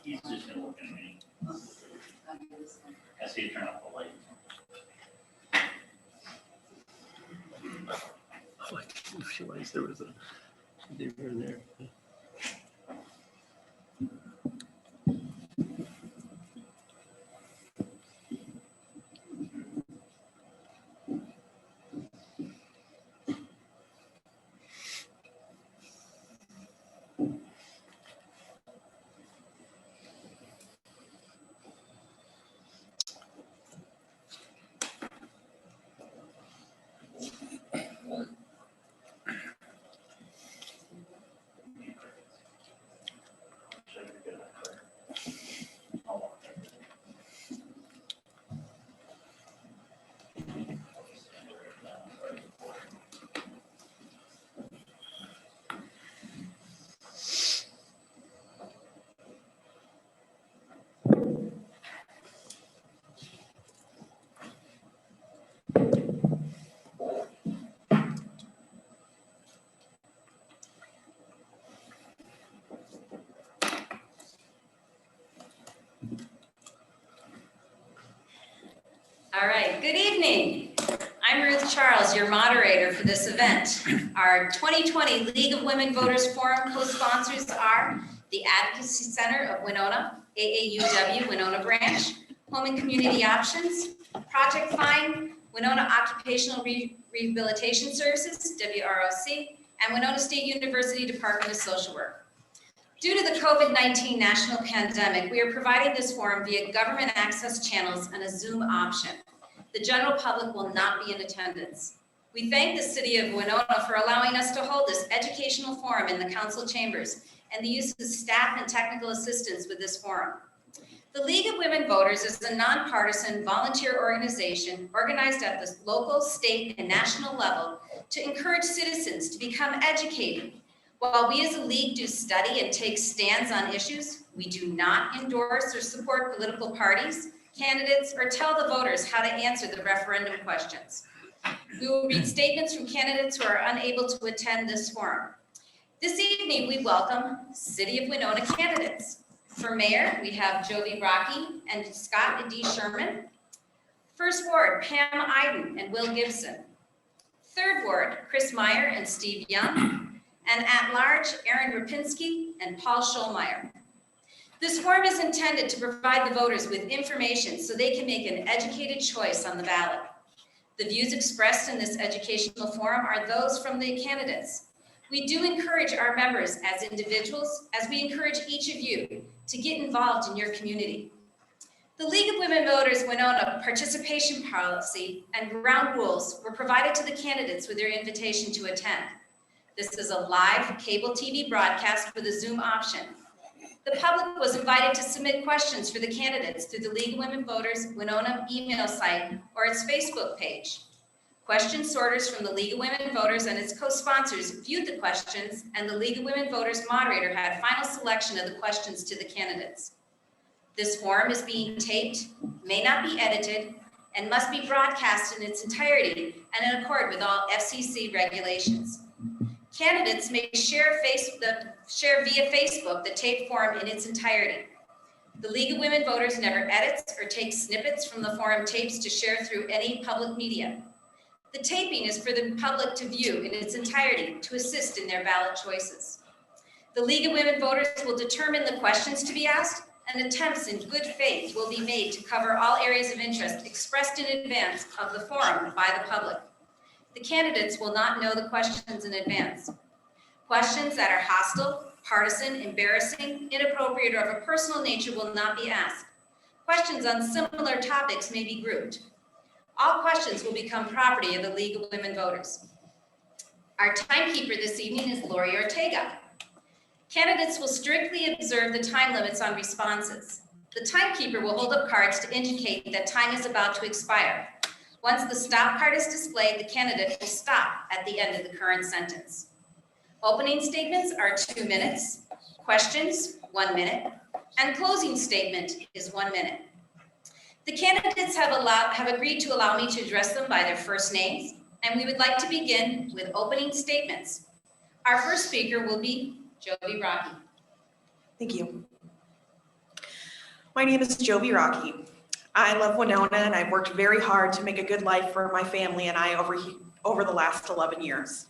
He's just gonna look at me. I see you turn off the light. Oh, I didn't realize there was a zebra in there. All right, good evening. I'm Ruth Charles, your moderator for this event. Our 2020 League of Women Voters Forum co-sponsors are the Advocacy Center of Winona, AAUW Winona Branch, Home and Community Options, Project Find, Winona Occupational Rehabilitation Services, WROC, and Winona State University Department of Social Work. Due to the COVID-19 national pandemic, we are providing this forum via government access channels and a Zoom option. The general public will not be in attendance. We thank the City of Winona for allowing us to hold this educational forum in the council chambers and the use of staff and technical assistance with this forum. The League of Women Voters is a nonpartisan volunteer organization organized at the local, state, and national level to encourage citizens to become educated. While we as a league do study and take stands on issues, we do not endorse or support political parties, candidates, or tell the voters how to answer the referendum questions. We will read statements from candidates who are unable to attend this forum. This evening, we welcome City of Winona candidates. For mayor, we have Jovi Rocky and Scott D. Sherman. First Ward, Pam Iden and Will Gibson. Third Ward, Chris Meyer and Steve Young. And at-large, Aaron Rapinski and Paul Scholmeyer. This forum is intended to provide the voters with information so they can make an educated choice on the ballot. The views expressed in this educational forum are those from the candidates. We do encourage our members as individuals, as we encourage each of you to get involved in your community. The League of Women Voters Winona participation policy and ground rules were provided to the candidates with their invitation to attend. This is a live cable TV broadcast with a Zoom option. The public was invited to submit questions for the candidates through the League of Women Voters Winona email site or its Facebook page. Question sorters from the League of Women Voters and its co-sponsors viewed the questions, and the League of Women Voters moderator had final selection of the questions to the candidates. This forum is being taped, may not be edited, and must be broadcast in its entirety and in accord with all FCC regulations. Candidates may share via Facebook the taped forum in its entirety. The League of Women Voters never edits or takes snippets from the forum tapes to share through any public media. The taping is for the public to view in its entirety to assist in their ballot choices. The League of Women Voters will determine the questions to be asked, and attempts in good faith will be made to cover all areas of interest expressed in advance of the forum by the public. The candidates will not know the questions in advance. Questions that are hostile, partisan, embarrassing, inappropriate, or of a personal nature will not be asked. Questions on similar topics may be grouped. All questions will become property of the League of Women Voters. Our timekeeper this evening is Lori Ortega. Candidates will strictly observe the time limits on responses. The timekeeper will hold up cards to indicate that time is about to expire. Once the stop card is displayed, the candidate will stop at the end of the current sentence. Opening statements are 2 minutes, questions 1 minute, and closing statement is 1 minute. The candidates have agreed to allow me to address them by their first names and we would like to begin with opening statements. Our first speaker will be Jovi Rocky. Thank you. My name is Jovi Rocky. I love Winona and I've worked very hard to make a good life for my family and I over the last 11 years.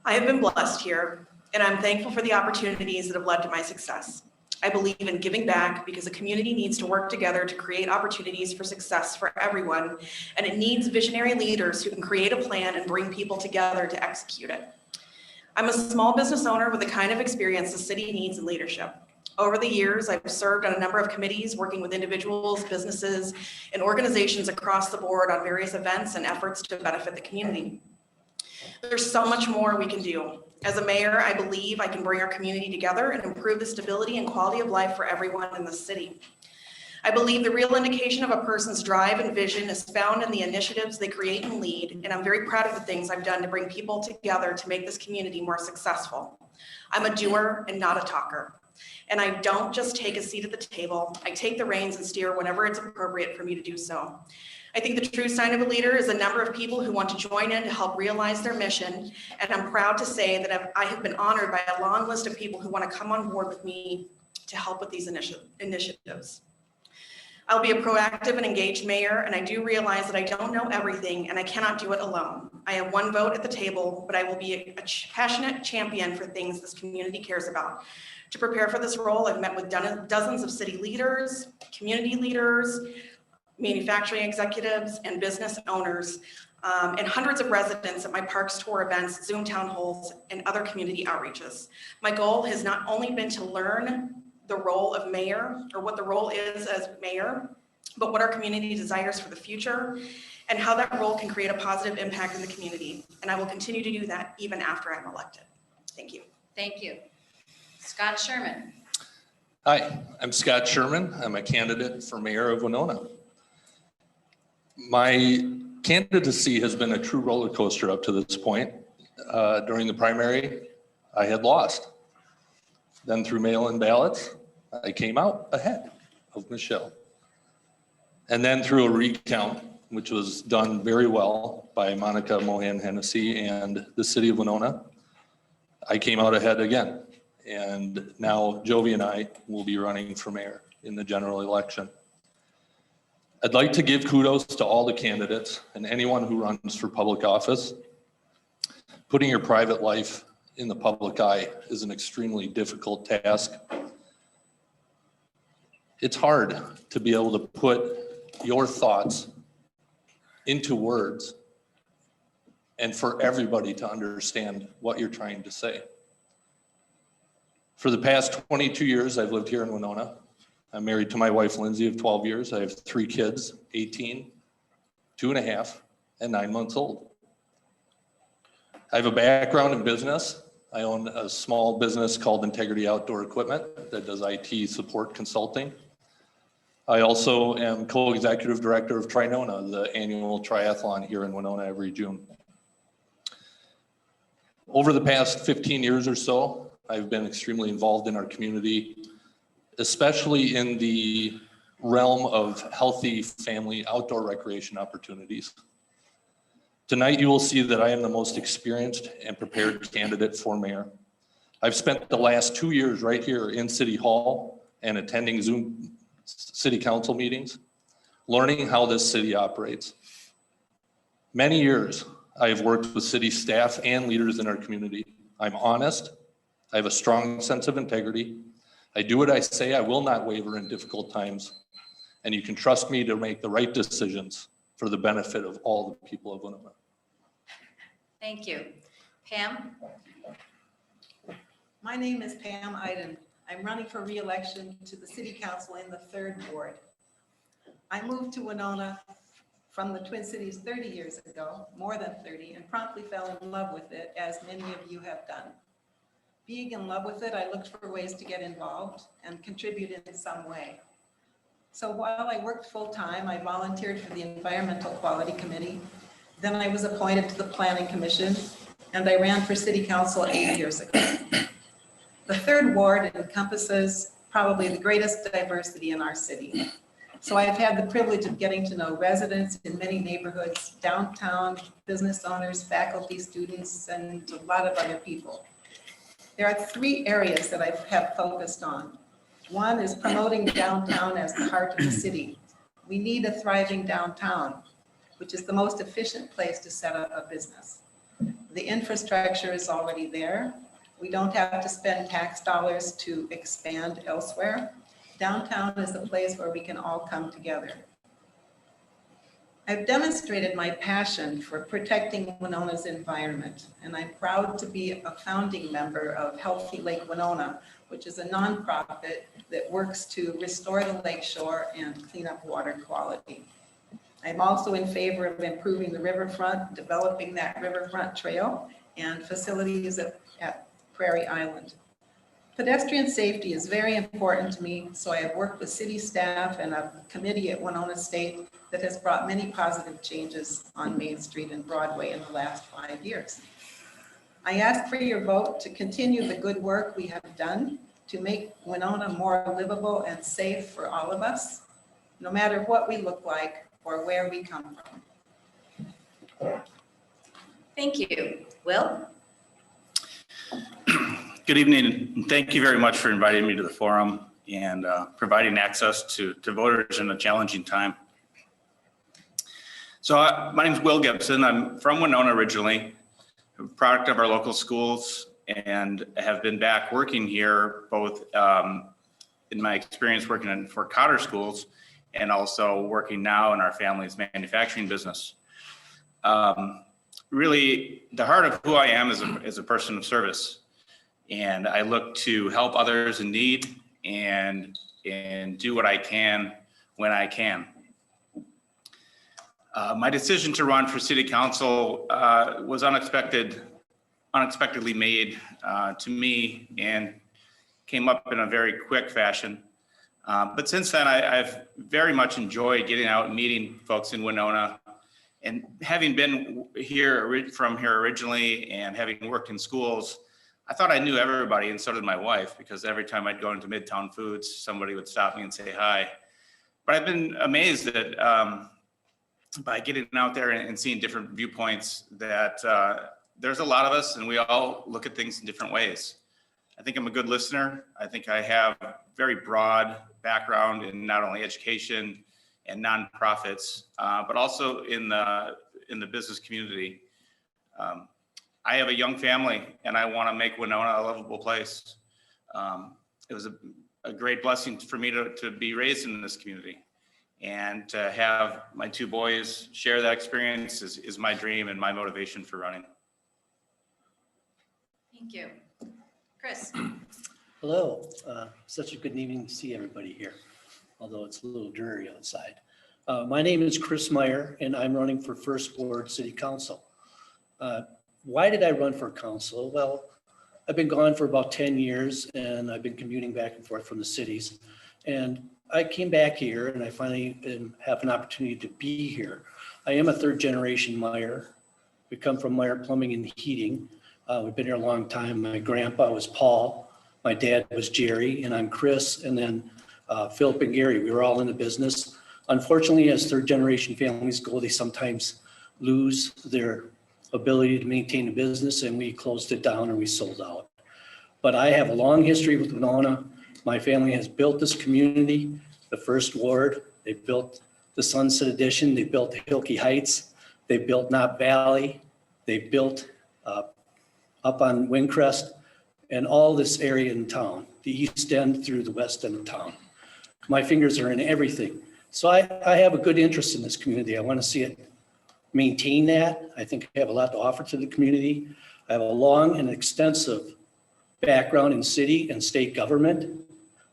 I have been blessed here and I'm thankful for the opportunities that have led to my success. I believe in giving back because a community needs to work together to create opportunities for success for everyone, and it needs visionary leaders who can create a plan and bring people together to execute it. I'm a small business owner with the kind of experience the city needs in leadership. Over the years, I've served on a number of committees working with individuals, businesses, and organizations across the board on various events and efforts to benefit the community. There's so much more we can do. As a mayor, I believe I can bring our community together and improve the stability and quality of life for everyone in the city. I believe the real indication of a person's drive and vision is found in the initiatives they create and lead, and I'm very proud of the things I've done to bring people together to make this community more successful. I'm a doer and not a talker. And I don't just take a seat at the table, I take the reins and steer whenever it's appropriate for me to do so. I think the true sign of a leader is a number of people who want to join in to help realize their mission. And I'm proud to say that I have been honored by a long list of people who want to come on board with me to help with these initiatives. I'll be a proactive and engaged mayor, and I do realize that I don't know everything and I cannot do it alone. I have one vote at the table, but I will be a passionate champion for things this community cares about. To prepare for this role, I've met with dozens of city leaders, community leaders, manufacturing executives, and business owners, and hundreds of residents at my Parks Tour events, Zoom town halls, and other community outreaches. My goal has not only been to learn the role of mayor, or what the role is as mayor, but what our community desires for the future, and how that role can create a positive impact in the community. And I will continue to do that even after I'm elected. Thank you. Thank you. Scott Sherman. Hi, I'm Scott Sherman. I'm a candidate for mayor of Winona. My candidacy has been a true roller coaster up to this point. During the primary, I had lost. Then through mail-in ballots, I came out ahead of Michelle. And then through a recount, which was done very well by Monica Mohan Hennessy and the city of Winona, I came out ahead again. And now Jovi and I will be running for mayor in the general election. I'd like to give kudos to all the candidates and anyone who runs for public office. Putting your private life in the public eye is an extremely difficult task. It's hard to be able to put your thoughts into words and for everybody to understand what you're trying to say. For the past 22 years, I've lived here in Winona. I'm married to my wife, Lindsay, of 12 years. I have 3 kids, 18, 2.5, and 9 months old. I have a background in business. I own a small business called Integrity Outdoor Equipment that does IT support consulting. I also am co-executive director of Trinona, the annual triathlon here in Winona every June. Over the past 15 years or so, I've been extremely involved in our community, especially in the realm of healthy family outdoor recreation opportunities. Tonight, you will see that I am the most experienced and prepared candidate for mayor. I've spent the last 2 years right here in City Hall and attending Zoom city council meetings, learning how this city operates. Many years, I have worked with city staff and leaders in our community. I'm honest. I have a strong sense of integrity. I do what I say. I will not waver in difficult times. And you can trust me to make the right decisions for the benefit of all the people of Winona. Thank you. Pam? My name is Pam Iden. I'm running for re-election to the City Council in the 3rd Ward. I moved to Winona from the Twin Cities 30 years ago, more than 30, and promptly fell in love with it, as many of you have done. Being in love with it, I looked for ways to get involved and contribute in some way. So while I worked full-time, I volunteered for the Environmental Quality Committee. Then I was appointed to the Planning Commission, and I ran for City Council 8 years ago. The 3rd Ward encompasses probably the greatest diversity in our city. So I've had the privilege of getting to know residents in many neighborhoods, downtown, business owners, faculty, students, and a lot of other people. There are 3 areas that I have focused on. One is promoting downtown as the heart of the city. We need a thriving downtown, which is the most efficient place to set up a business. The infrastructure is already there. We don't have to spend tax dollars to expand elsewhere. Downtown is the place where we can all come together. I've demonstrated my passion for protecting Winona's environment, and I'm proud to be a founding member of Healthy Lake Winona, which is a nonprofit that works to restore the lakeshore and clean up water quality. I'm also in favor of improving the riverfront, developing that riverfront trail and facilities at Prairie Island. Pedestrian safety is very important to me, so I have worked with city staff and a committee at Winona State that has brought many positive changes on Main Street and Broadway in the last 5 years. I ask for your vote to continue the good work we have done to make Winona more livable and safe for all of us, no matter what we look like or where we come from. Thank you. Will? Good evening, and thank you very much for inviting me to the forum and providing access to voters in a challenging time. So my name is Will Gibson. I'm from Winona originally, a product of our local schools, and have been back working here both in my experience working in Fort Cotter schools and also working now in our family's manufacturing business. Really, the heart of who I am is a person of service. And I look to help others in need and do what I can when I can. My decision to run for city council was unexpectedly made to me and came up in a very quick fashion. But since then, I've very much enjoyed getting out and meeting folks in Winona. And having been from here originally and having worked in schools, I thought I knew everybody, and so did my wife, because every time I'd go into Midtown Foods, somebody would stop me and say hi. But I've been amazed that by getting out there and seeing different viewpoints that there's a lot of us and we all look at things in different ways. I think I'm a good listener. I think I have a very broad background in not only education and nonprofits, but also in the business community. I have a young family and I want to make Winona a livable place. It was a great blessing for me to be raised in this community, and to have my 2 boys share that experience is my dream and my motivation for running. Thank you. Chris? Hello, such a good evening to see everybody here, although it's a little dreary outside. My name is Chris Meyer and I'm running for First Ward City Council. Why did I run for council? Well, I've been gone for about 10 years and I've been commuting back and forth from the cities. And I came back here and I finally have an opportunity to be here. I am a 3rd generation Meyer. We come from Meyer Plumbing and Heating. We've been here a long time. My grandpa was Paul, my dad was Jerry, and I'm Chris, and then Philip and Gary. We were all in the business. Unfortunately, as 3rd generation families go, they sometimes lose their ability to maintain a business, and we closed it down and we sold out. But I have a long history with Winona. My family has built this community, the First Ward. They built the Sunset Edition. They built Hilke Heights. They built Knott Valley. They built up on Windcrest and all this area in town, the east end through the west end of town. My fingers are in everything. So I have a good interest in this community. I want to see it maintain that. I think I have a lot to offer to the community. I have a long and extensive background in city and state government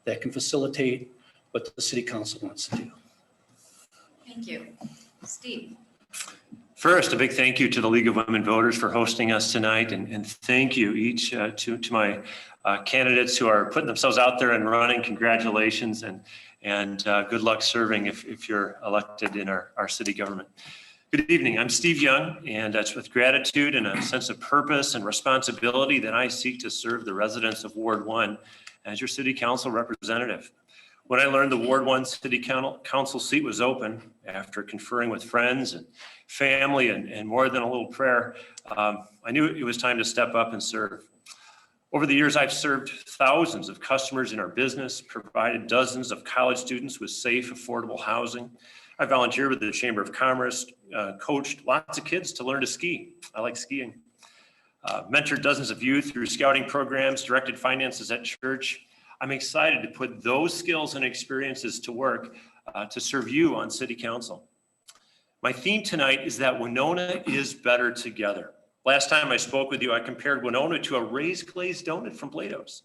that can facilitate what the city council wants to do. Thank you. Steve? First, a big thank you to the League of Women Voters for hosting us tonight, and thank you each to my candidates who are putting themselves out there and running. Congratulations, and good luck serving if you're elected in our city government. Good evening, I'm Steve Young, and it's with gratitude and a sense of purpose and responsibility that I seek to serve the residents of Ward 1 as your city council representative. When I learned the Ward 1 City Council seat was open, after conferring with friends and family and more than a little prayer, I knew it was time to step up and serve. Over the years, I've served thousands of customers in our business, provided dozens of college students with safe, affordable housing. I volunteered with the Chamber of Commerce, coached lots of kids to learn to ski. I like skiing. Mentored dozens of youth through scouting programs, directed finances at church. I'm excited to put those skills and experiences to work to serve you on City Council. My theme tonight is that Winona is better together. Last time I spoke with you, I compared Winona to a raised glazed donut from Plato's.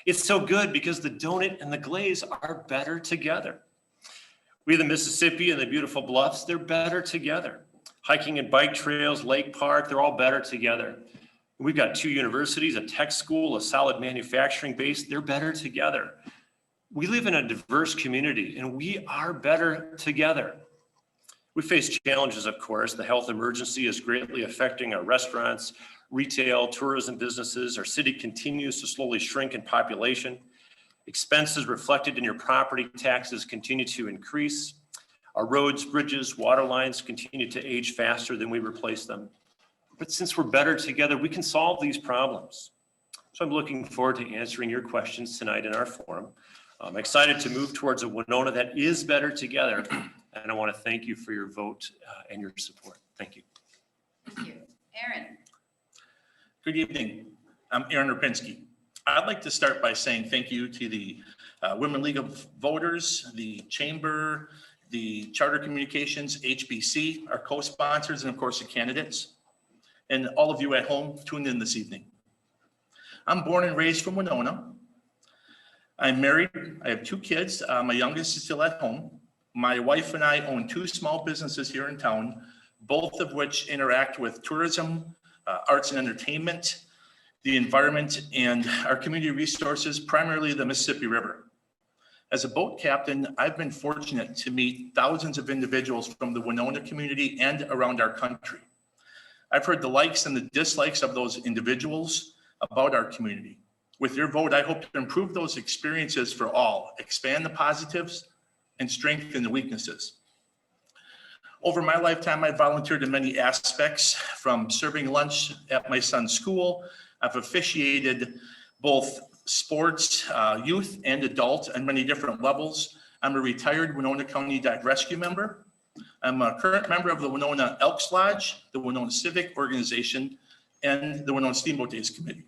It's so good because the donut and the glaze are better together. We have the Mississippi and the beautiful bluffs, they're better together. Hiking and bike trails, Lake Park, they're all better together. We've got 2 universities, a tech school, a solid manufacturing base, they're better together. We live in a diverse community and we are better together. We face challenges, of course. The health emergency is greatly affecting our restaurants, retail, tourism businesses. Our city continues to slowly shrink in population. Expenses reflected in your property taxes continue to increase. Our roads, bridges, water lines continue to age faster than we replace them. But since we're better together, we can solve these problems. So I'm looking forward to answering your questions tonight in our forum. I'm excited to move towards a Winona that is better together. And I want to thank you for your vote and your support. Thank you. Thank you. Aaron. Good evening. I'm Aaron Rapinski. I'd like to start by saying thank you to the Women League of Voters, the Chamber, the Charter Communications, HBC, our co-sponsors, and of course the candidates, and all of you at home tuned in this evening. I'm born and raised from Winona. I'm married. I have 2 kids. My youngest is still at home. My wife and I own 2 small businesses here in town, both of which interact with tourism, arts and entertainment, the environment, and our community resources, primarily the Mississippi River. As a boat captain, I've been fortunate to meet thousands of individuals from the Winona community and around our country. I've heard the likes and the dislikes of those individuals about our community. With your vote, I hope to improve those experiences for all, expand the positives, and strengthen the weaknesses. Over my lifetime, I've volunteered in many aspects, from serving lunch at my son's school. I've officiated both sports, youth and adult on many different levels. I'm a retired Winona County Dive Rescue member. I'm a current member of the Winona Elks Lodge, the Winona Civic Organization, and the Winona Steamboat Days Committee.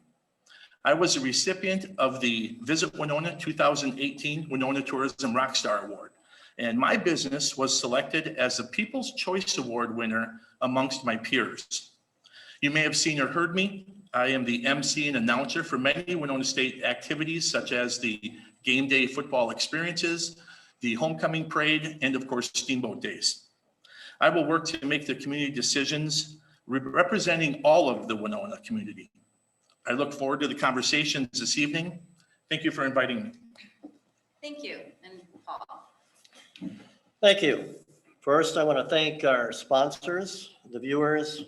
I was a recipient of the Visit Winona 2018 Winona Tourism Rockstar Award. And my business was selected as the People's Choice Award winner amongst my peers. You may have seen or heard me. I am the MC and announcer for many Winona State activities, such as the game day football experiences, the homecoming parade, and of course, Steamboat Days. I will work to make the community decisions representing all of the Winona community. I look forward to the conversations this evening. Thank you for inviting me. Thank you. And Paul. Thank you. First, I want to thank our sponsors, the viewers,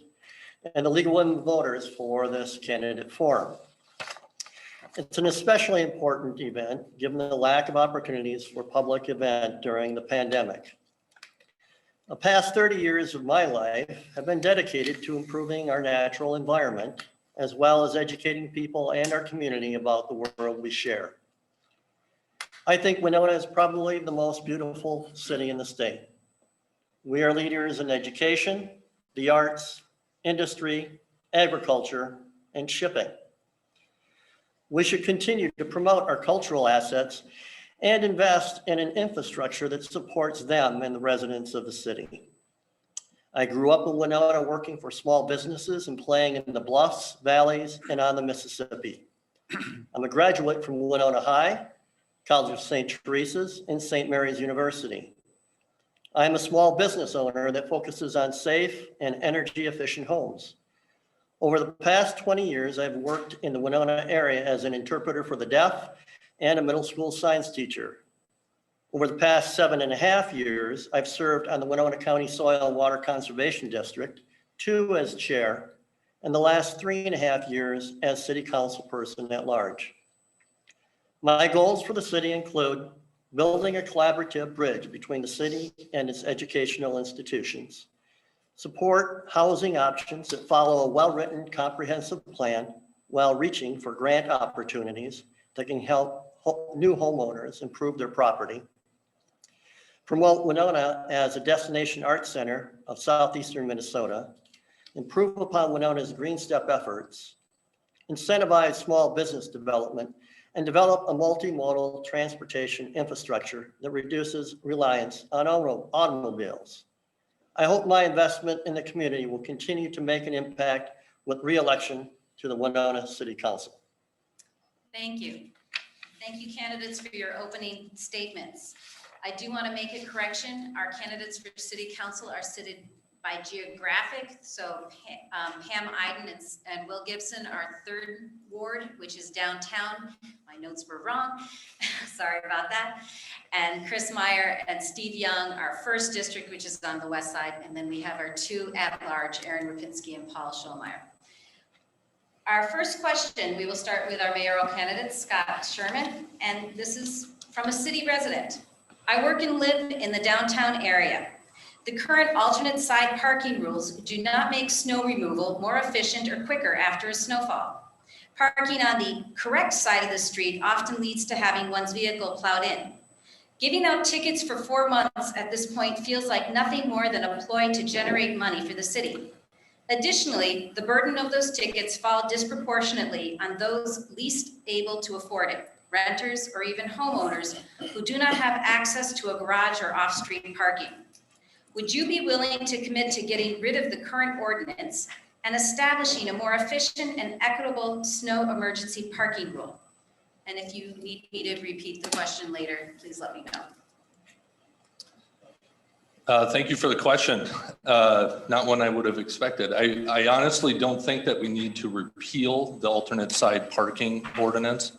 and the League of Women Voters for this candidate forum. It's an especially important event given the lack of opportunities for public event during the pandemic. The past 30 years of my life have been dedicated to improving our natural environment, as well as educating people and our community about the world we share. I think Winona is probably the most beautiful city in the state. We are leaders in education, the arts, industry, agriculture, and shipping. We should continue to promote our cultural assets and invest in an infrastructure that supports them and the residents of the city. I grew up in Winona working for small businesses and playing in the bluffs, valleys, and on the Mississippi. I'm a graduate from Winona High, College of St. Teresa's, and St. Mary's University. I'm a small business owner that focuses on safe and energy efficient homes. Over the past 20 years, I've worked in the Winona area as an interpreter for the deaf and a middle school science teacher. Over the past 7.5 years, I've served on the Winona County Soil and Water Conservation District, 2 as chair, and the last 3.5 years as city council person at large. My goals for the city include building a collaborative bridge between the city and its educational institutions, support housing options that follow a well-written comprehensive plan while reaching for grant opportunities that can help new homeowners improve their property, promote Winona as a destination arts center of southeastern Minnesota, improve upon Winona's Green Step efforts, incentivize small business development, and develop a multimodal transportation infrastructure that reduces reliance on automobiles. I hope my investment in the community will continue to make an impact with re-election to the Winona City Council. Thank you. Thank you, candidates, for your opening statements. I do want to make a correction. Our candidates for city council are seated by geographic. So Pam Iden and Will Gibson are 3rd Ward, which is downtown. My notes were wrong. Sorry about that. And Chris Meyer and Steve Young are 1st District, which is on the west side. And then we have our 2 at-large, Aaron Rapinski and Paul Schulmeyer. Our first question, we will start with our mayoral candidate, Scott Sherman. And this is from a city resident. I work and live in the downtown area. The current alternate side parking rules do not make snow removal more efficient or quicker after a snowfall. Parking on the correct side of the street often leads to having one's vehicle plowed in. Giving out tickets for 4 months at this point feels like nothing more than a ploy to generate money for the city. Additionally, the burden of those tickets fall disproportionately on those least able to afford it, renters or even homeowners who do not have access to a garage or off-street parking. Would you be willing to commit to getting rid of the current ordinance and establishing a more efficient and equitable snow emergency parking rule? And if you need me to repeat the question later, please let me know. Thank you for the question. Not one I would have expected. I honestly don't think that we need to repeal the alternate side parking ordinance.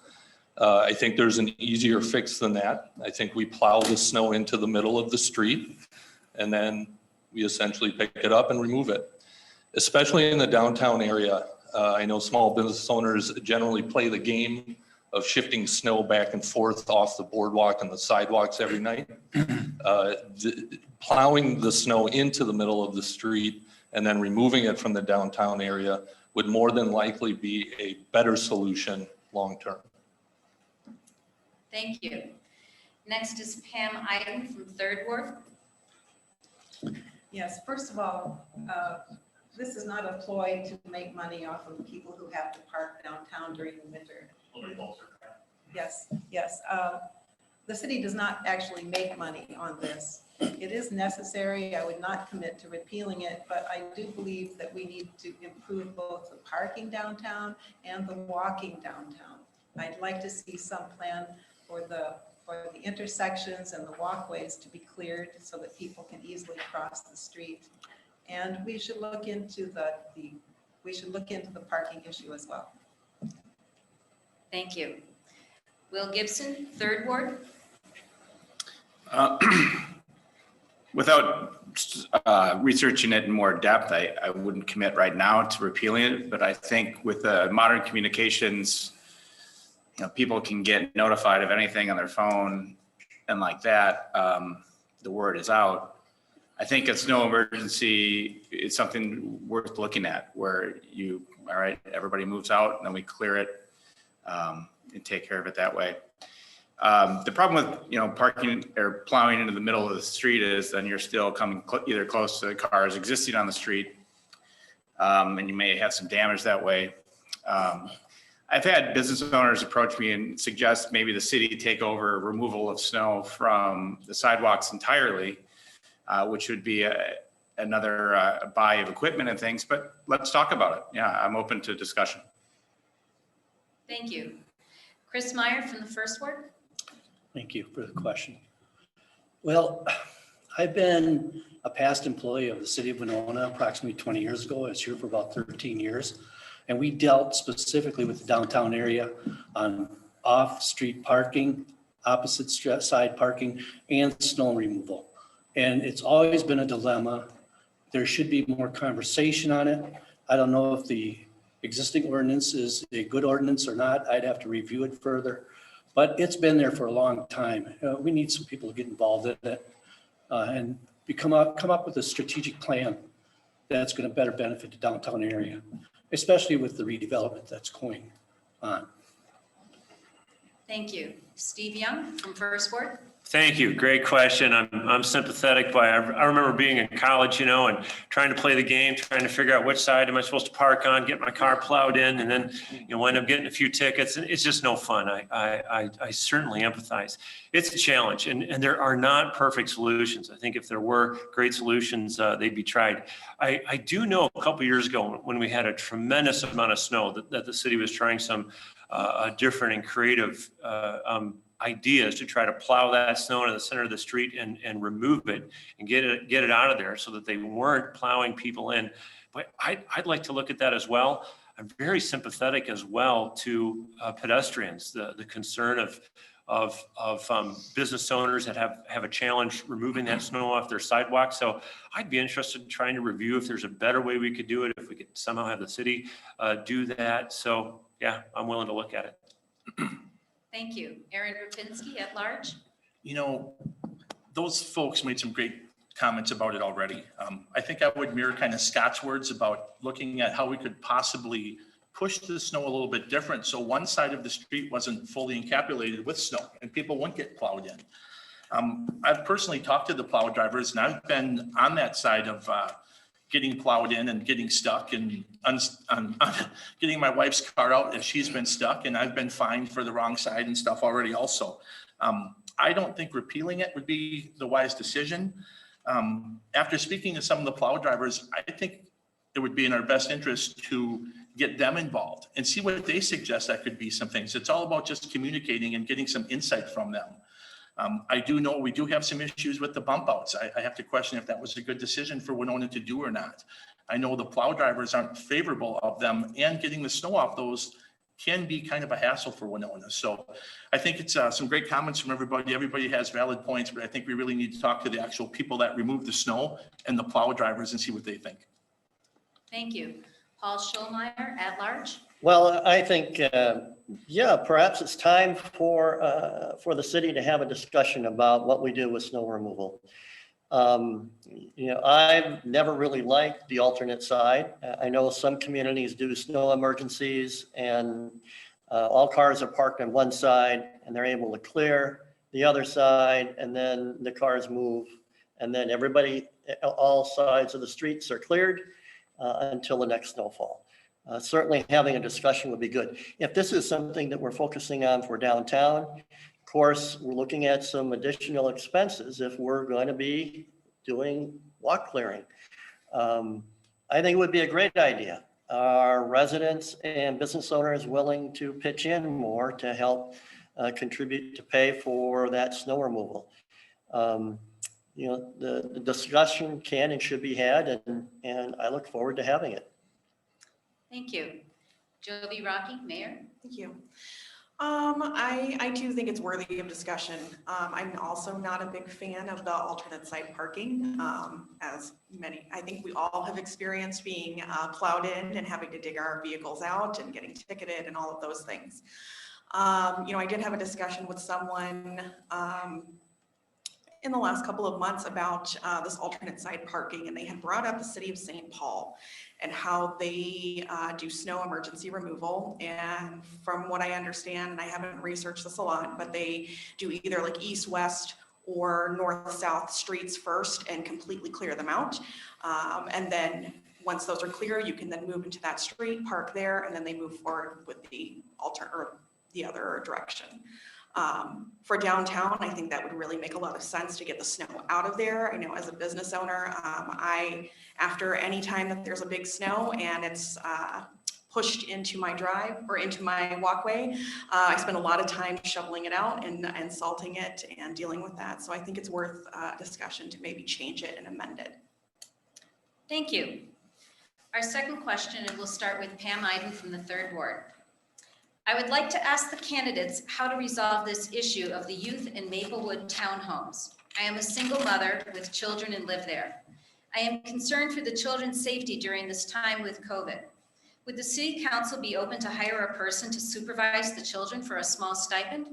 I think there's an easier fix than that. I think we plow the snow into the middle of the street and then we essentially pick it up and remove it. Especially in the downtown area, I know small business owners generally play the game of shifting snow back and forth off the boardwalk and the sidewalks every night. Plowing the snow into the middle of the street and then removing it from the downtown area would more than likely be a better solution long-term. Thank you. Next is Pam Iden from 3rd Ward. Yes, first of all, this is not a ploy to make money off of people who have to park downtown during the winter. Yes, yes. The city does not actually make money on this. It is necessary. I would not commit to repealing it, but I do believe that we need to improve both the parking downtown and the walking downtown. I'd like to see some plan for the intersections and the walkways to be cleared so that people can easily cross the street. And we should look into the parking issue as well. Thank you. Will Gibson, 3rd Ward. Without researching it in more depth, I wouldn't commit right now to repealing it, but I think with modern communications, people can get notified of anything on their phone and like that, the word is out. I think a snow emergency is something worth looking at where all right, everybody moves out and then we clear it and take care of it that way. The problem with, parking or plowing into the middle of the street is then you're still coming either close to the cars existing on the street and you may have some damage that way. I've had business owners approach me and suggest maybe the city take over removal of snow from the sidewalks entirely, which would be another buy of equipment and things, but let's talk about it. Yeah, I'm open to discussion. Thank you. Chris Meyer from the 1st Ward. Thank you for the question. Well, I've been a past employee of the city of Winona approximately 20 years ago. I was here for about 13 years. And we dealt specifically with the downtown area on off-street parking, opposite side parking, and snow removal. And it's always been a dilemma. There should be more conversation on it. I don't know if the existing ordinance is a good ordinance or not. I'd have to review it further. but it's been there for a long time. We need some people to get involved in it and come up with a strategic plan that's going to better benefit the downtown area, especially with the redevelopment that's going on. Thank you. Steve Young from First Ward. Thank you. Great question. I'm sympathetic by, I remember being in college, you know, and trying to play the game, trying to figure out which side am I supposed to park on, get my car plowed in, and then, you know, wind up getting a few tickets. And it's just no fun. I certainly empathize. It's a challenge, and there are not perfect solutions. I think if there were great solutions, they'd be tried. I do know a couple years ago when we had a tremendous amount of snow that the city was trying some different and creative ideas to try to plow that snow into the center of the street and remove it and get it out of there so that they weren't plowing people in. But I'd like to look at that as well. I'm very sympathetic as well to pedestrians, the concern of business owners that have a challenge removing that snow off their sidewalk. So I'd be interested in trying to review if there's a better way we could do it, if we could somehow have the city do that. So yeah, I'm willing to look at it. Thank you. Aaron Rapinski at large. You know, those folks made some great comments about it already. I think I would mirror kind of Scott's words about looking at how we could possibly push the snow a little bit different. So one side of the street wasn't fully encapsulated with snow and people wouldn't get plowed in. I've personally talked to the plow drivers and I've been on that side of getting plowed in and getting stuck and getting my wife's car out as she's been stuck, and I've been fined for the wrong side and stuff already also. I don't think repealing it would be the wise decision. After speaking to some of the plow drivers, I think it would be in our best interest to get them involved and see what they suggest that could be some things. It's all about just communicating and getting some insight from them. I do know we do have some issues with the bump outs. I have to question if that was a good decision for Winona to do or not. I know the plow drivers aren't favorable of them, and getting the snow off those can be kind of a hassle for Winona. So I think it's some great comments from everybody. Everybody has valid points, but I think we really need to talk to the actual people that remove the snow and the plow drivers and see what they think. Thank you. Paul Schulmeyer at large. Well, I think, yeah, perhaps it's time for the city to have a discussion about what we do with snow removal. You know, I've never really liked the alternate side. I know some communities do snow emergencies and all cars are parked on one side and they're able to clear the other side, and then the cars move, and then everybody, all sides of the streets are cleared until the next snowfall. Certainly having a discussion would be good. If this is something that we're focusing on for downtown, of course, we're looking at some additional expenses if we're going to be doing walk clearing. I think it would be a great idea. Are residents and business owners willing to pitch in more to help contribute to pay for that snow removal? You know, the discussion can and should be had, and I look forward to having it. Thank you. Jovi Rocky, Mayor. Thank you. I too think it's worthy of discussion. I'm also not a big fan of the alternate side parking, as many, I think we all have experienced being plowed in and having to dig our vehicles out and getting ticketed and all of those things. You know, I did have a discussion with someone in the last couple of months about this alternate side parking, and they had brought up the city of St. Paul and how they do snow emergency removal. And from what I understand, and I haven't researched this a lot, but they do either like east, west, or north, south streets first and completely clear them out. And then once those are clear, you can then move into that street, park there, and then they move forward with the the other direction. For downtown, I think that would really make a lot of sense to get the snow out of there. I know as a business owner, after any time that there's a big snow and it's pushed into my drive or into my walkway, I spend a lot of time shoveling it out and salting it and dealing with that. So I think it's worth a discussion to maybe change it and amend it. Thank you. Our second question, and we'll start with Pam Iden from the 3rd Ward. I would like to ask the candidates how to resolve this issue of the youth in Maplewood townhomes. I am a single mother with children and live there. I am concerned for the children's safety during this time with COVID. Would the city council be open to hire a person to supervise the children for a small stipend?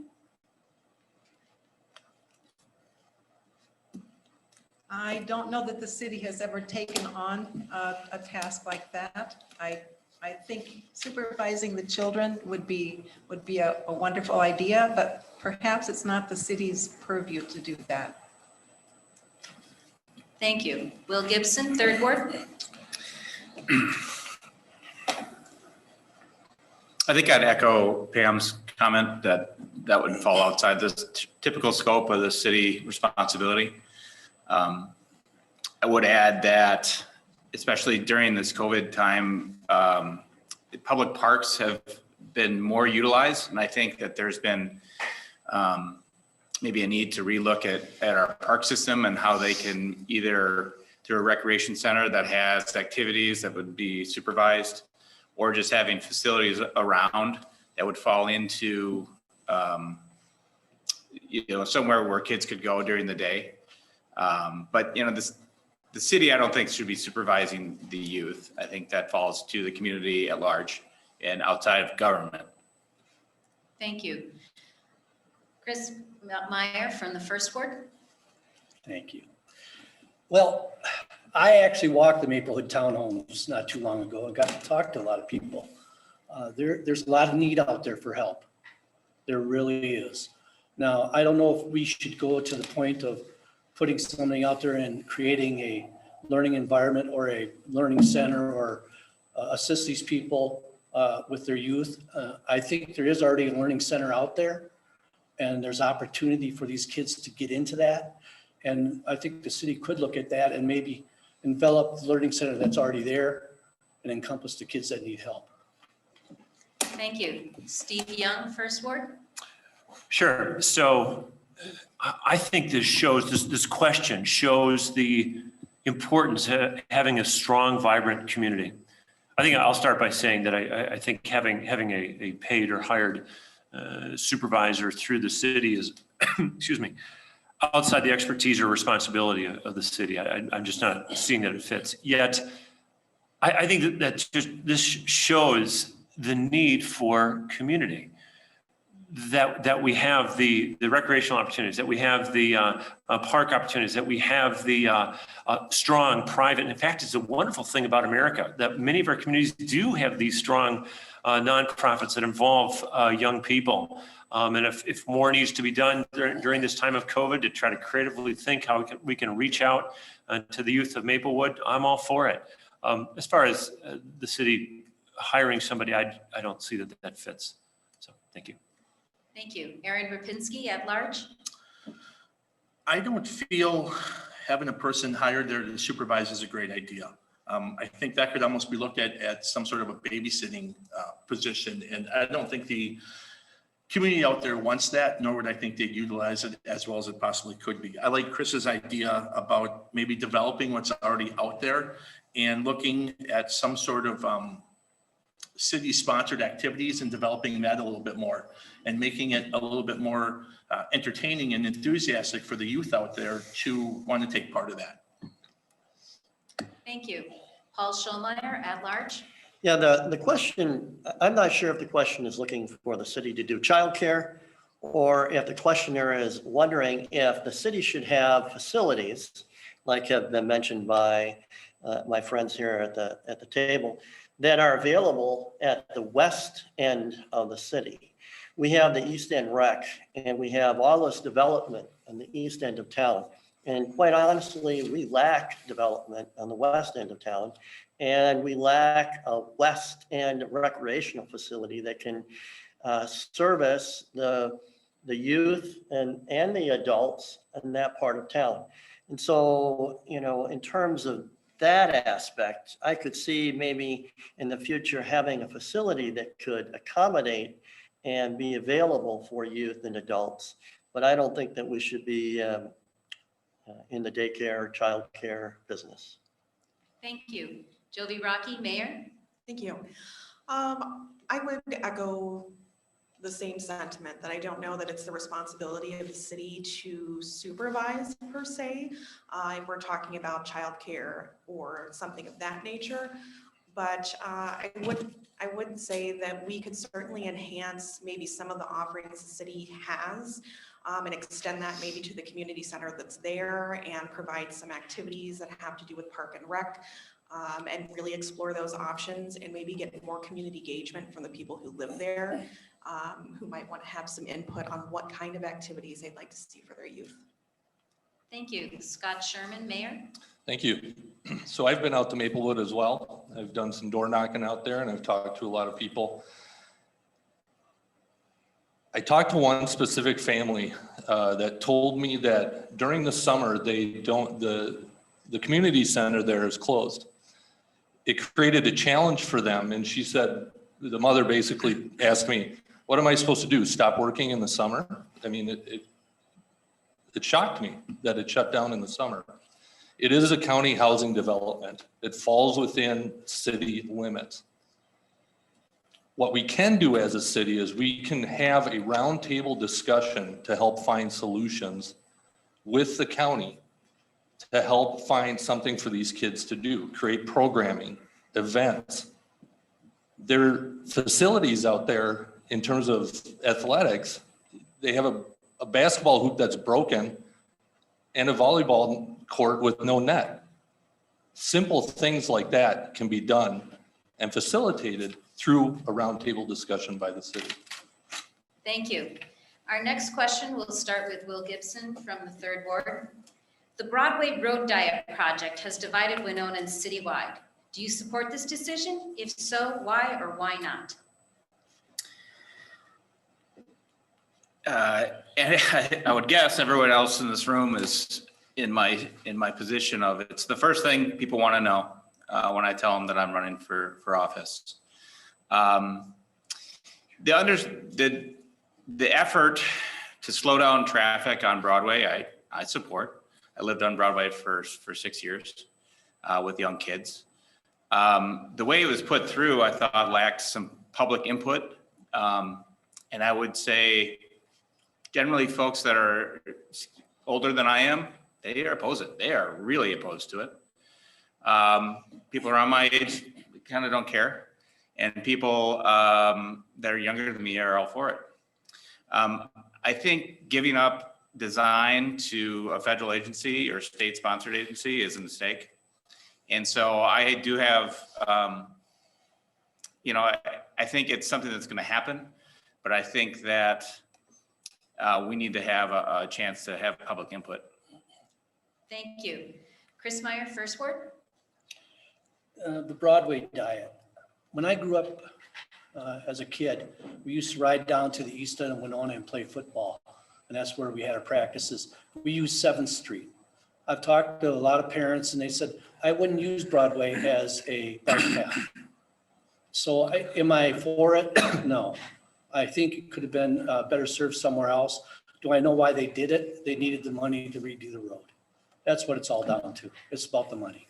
I don't know that the city has ever taken on a task like that. I think supervising the children would be a wonderful idea, but perhaps it's not the city's purview to do that. Thank you. Will Gibson, third ward. I think I'd echo Pam's comment that that would fall outside the typical scope of the city responsibility. I would add that, especially during this COVID time, public parks have been more utilized, and I think that there's been maybe a need to relook at our park system and how they can either through a recreation center that has activities that would be supervised, or just having facilities around that would fall into somewhere where kids could go during the day. But the city, I don't think should be supervising the youth. I think that falls to the community at large and outside of government. Thank you. Chris Meyer from the first ward. Thank you. Well, I actually walked the Maplewood townhomes not too long ago and got to talk to a lot of people. There's a lot of need out there for help. There really is. Now, I don't know if we should go to the point of putting something out there and creating a learning environment or a learning center or assist these people with their youth. I think there is already a learning center out there, and there's opportunity for these kids to get into that. And I think the city could look at that and maybe envelop the learning center that's already there and encompass the kids that need help. Thank you. Steve Young, first ward. Sure. So I think this question shows the importance of having a strong, vibrant community. I think I'll start by saying that I think having a paid or hired supervisor through the city is, excuse me, outside the expertise or responsibility of the city. I'm just not seeing that it fits. Yet, I think that this shows the need for community. That we have the recreational opportunities, that we have the park opportunities, that we have the strong private. And in fact, it's a wonderful thing about America that many of our communities do have these strong nonprofits that involve young people. And if more needs to be done during this time of COVID to try to creatively think how we can reach out to the youth of Maplewood, I'm all for it. As far as the city hiring somebody, I don't see that fits. So thank you. Thank you. Aaron Rapinski at large. I don't feel having a person hired there to supervise is a great idea. I think that could almost be looked at some sort of a babysitting position. And I don't think the community out there wants that, nor would I think they'd utilize it as well as it possibly could be. I like Chris's idea about maybe developing what's already out there and looking at some sort of city-sponsored activities and developing that a little bit more and making it a little bit more entertaining and enthusiastic for the youth out there to want to take part of that. Thank you. Paul Schulmeyer at large. Yeah, the question, I'm not sure if the question is looking for the city to do childcare or if the questioner is wondering if the city should have facilities like have been mentioned by my friends here at the table that are available at the west end of the city. We have the East End Rec, and we have all this development on the east end of town. And quite honestly, we lack development on the west end of town, and we lack a west end recreational facility that can service the youth and the adults in that part of town. And so, in terms of that aspect, I could see maybe in the future having a facility that could accommodate and be available for youth and adults. But I don't think that we should be in the daycare or childcare business. Thank you. Jovi Rocky, Mayor. Thank you. I would echo the same sentiment that I don't know that it's the responsibility of the city to supervise per se. If we're talking about childcare or something of that nature, but I would say that we could certainly enhance maybe some of the offerings the city has, and extend that maybe to the community center that's there and provide some activities that have to do with park and rec, and really explore those options and maybe get more community engagement from the people who live there, who might want to have some input on what kind of activities they'd like to see for their youth. Thank you. Scott Sherman, Mayor. Thank you. So I've been out to Maplewood as well. I've done some door knocking out there and I've talked to a lot of people. I talked to one specific family that told me that during the summer, the community center there is closed. It created a challenge for them. And she said, the mother basically asked me, what am I supposed to do? Stop working in the summer? I mean, it shocked me that it shut down in the summer. It is a county housing development. It falls within city limits. What we can do as a city is we can have a roundtable discussion to help find solutions with the county to help find something for these kids to do, create programming, events. There are facilities out there in terms of athletics. They have a basketball hoop that's broken and a volleyball court with no net. Simple things like that can be done and facilitated through a roundtable discussion by the city. Thank you. Our next question will start with Will Gibson from the 3rd Ward. The Broadway Road Diet project has divided Winonans citywide. Do you support this decision? If so, why or why not? And I would guess everyone else in this room is in my position of it's the first thing people want to know when I tell them that I'm running for office. The effort to slow down traffic on Broadway, I support. I lived on Broadway for 6 years with young kids. The way it was put through, I thought lacked some public input. And I would say generally folks that are older than I am, they are opposed to it. They are really opposed to it. People around my age kind of don't care. And people that are younger than me are all for it. I think giving up design to a federal agency or state-sponsored agency is a mistake. And so I do have, I think it's something that's going to happen, but I think that we need to have a chance to have public input. Thank you. Chris Meyer, 1st Ward. The Broadway diet. When I grew up as a kid, we used to ride down to the east end of Winona and play football. And that's where we had our practices. We used 7th Street. I've talked to a lot of parents and they said, I wouldn't use Broadway as a bike path. So am I for it? No. I think it could have been better served somewhere else. Do I know why they did it? They needed the money to redo the road. That's what it's all down to. It's about the money.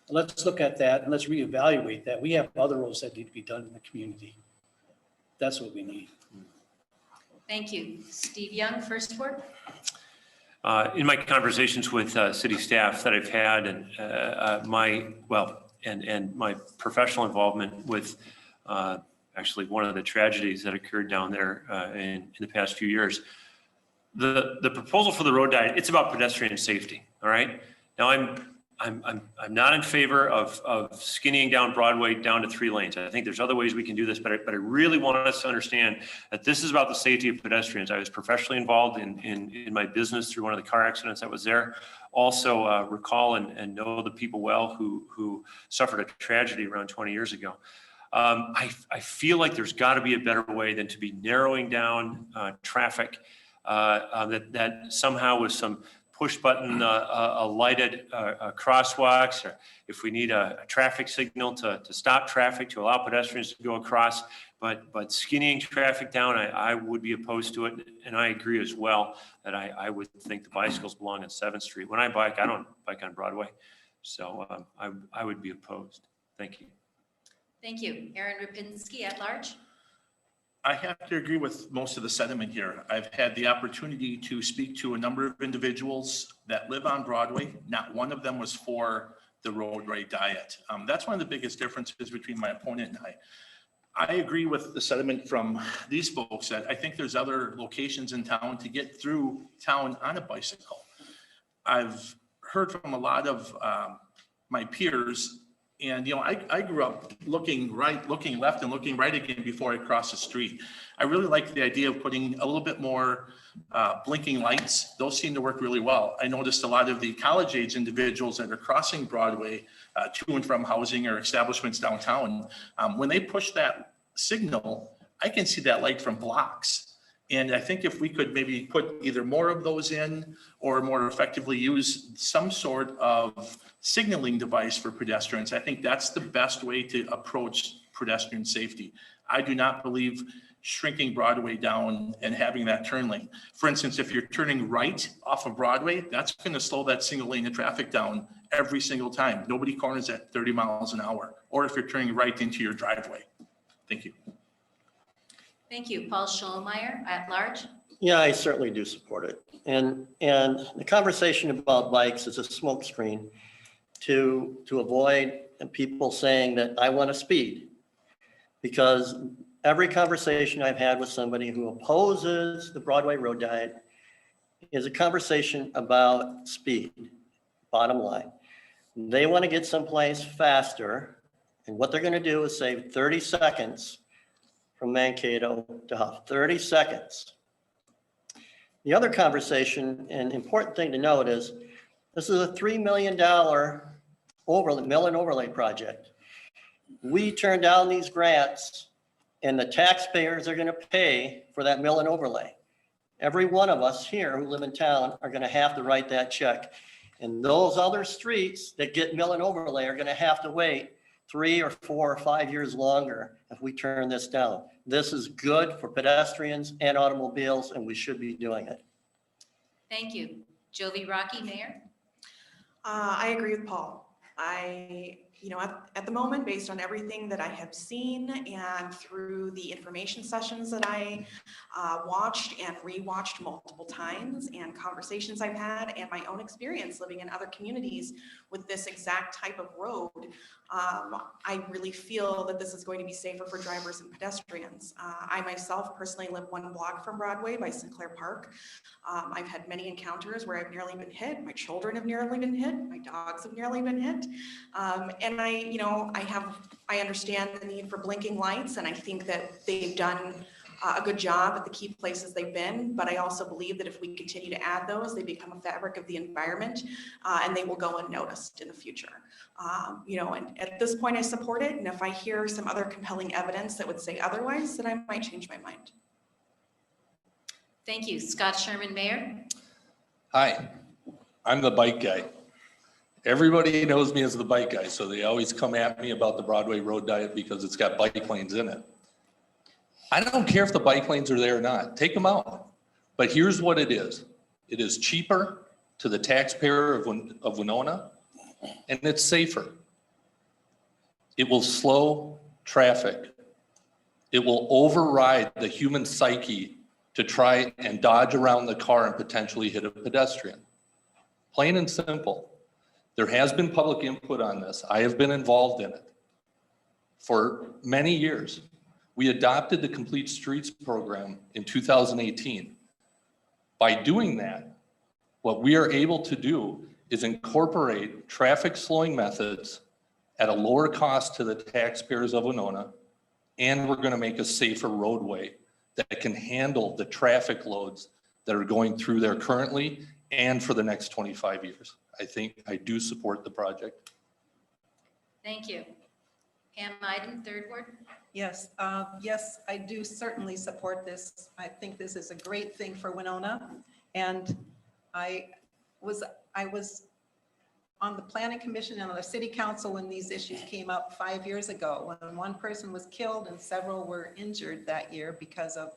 Let's look at that and let's reevaluate that. We have other roads that need to be done in the community. That's what we need. Thank you. Steve Young, 1st Ward. In my conversations with city staff that I've had and my professional involvement with actually one of the tragedies that occurred down there in the past few years, the proposal for the road diet, it's about pedestrian safety. All right. Now I'm not in favor of skinnying down Broadway down to 3 lanes. I think there's other ways we can do this, but I really want us to understand that this is about the safety of pedestrians. I was professionally involved in my business through one of the car accidents that was there. Also recall and know the people well who suffered a tragedy around 20 years ago. I feel like there's got to be a better way than to be narrowing down traffic that somehow with some push button, lighted crosswalks, or if we need a traffic signal to stop traffic, to allow pedestrians to go across, but skinnying traffic down, I would be opposed to it. And I agree as well that I would think the bicycles belong on 7th Street. When I bike, I don't bike on Broadway. So I would be opposed. Thank you. Thank you. Aaron Rapinski at large. I have to agree with most of the sentiment here. I've had the opportunity to speak to a number of individuals that live on Broadway. Not one of them was for the roadway diet. That's one of the biggest differences between my opponent and I. I agree with the sentiment from these folks that I think there's other locations in town to get through town on a bicycle. I've heard from a lot of my peers, and I grew up looking right, looking left, and looking right again before I crossed the street. I really like the idea of putting a little bit more blinking lights. Those seem to work really well. I noticed a lot of the college-age individuals that are crossing Broadway to and from housing or establishments downtown, when they push that signal, I can see that light from blocks. And I think if we could maybe put either more of those in or more effectively use some sort of signaling device for pedestrians, I think that's the best way to approach pedestrian safety. I do not believe shrinking Broadway down and having that turn lane. For instance, if you're turning right off of Broadway, that's going to slow that single lane of traffic down every single time. Nobody corners at 30 miles an hour, or if you're turning right into your driveway. Thank you. Thank you. Paul Scholmeyer, at large. Yeah, I certainly do support it. And the conversation about bikes is a smokescreen to avoid people saying that I want to speed. Because every conversation I've had with somebody who opposes the Broadway road diet is a conversation about speed, bottom line. They want to get someplace faster, and what they're going to do is save 30 seconds from Mankato to Huff, 30 seconds. The other conversation and important thing to note is this is a $3 million mill and overlay project. We turn down these grants and the taxpayers are going to pay for that mill and overlay. Every one of us here who live in town are going to have to write that check. And those other streets that get mill and overlay are going to have to wait 3 or 4 or 5 years longer if we turn this down. This is good for pedestrians and automobiles, and we should be doing it. Thank you. Jovi Rocky, Mayor. I agree with Paul. At the moment, based on everything that I have seen and through the information sessions that I watched and rewatched multiple times and conversations I've had and my own experience living in other communities with this exact type of road, I really feel that this is going to be safer for drivers and pedestrians. I myself personally live 1 block from Broadway by Sinclair Park. I've had many encounters where I've nearly been hit. My children have nearly been hit. My dogs have nearly been hit. And I understand the need for blinking lights, and I think that they've done a good job at the key places they've been, but I also believe that if we continue to add those, they become a fabric of the environment, and they will go unnoticed in the future. And at this point I support it, and if I hear some other compelling evidence that would say otherwise, then I might change my mind. Thank you. Scott Sherman, Mayor. Hi, I'm the bike guy. Everybody knows me as the bike guy, so they always come at me about the Broadway road diet because it's got bike lanes in it. I don't care if the bike lanes are there or not, take them out. But here's what it is. It is cheaper to the taxpayer of Winona, and it's safer. It will slow traffic. It will override the human psyche to try and dodge around the car and potentially hit a pedestrian. Plain and simple. There has been public input on this. I have been involved in it for many years. We adopted the Complete Streets program in 2018. By doing that, what we are able to do is incorporate traffic slowing methods at a lower cost to the taxpayers of Winona, and we're going to make a safer roadway that can handle the traffic loads that are going through there currently and for the next 25 years. I do support the project. Thank you. Pam Iden, 3rd Ward. Yes, yes, I do certainly support this. I think this is a great thing for Winona. And I was on the planning commission and on the city council when these issues came up 5 years ago, when one person was killed and several were injured that year because of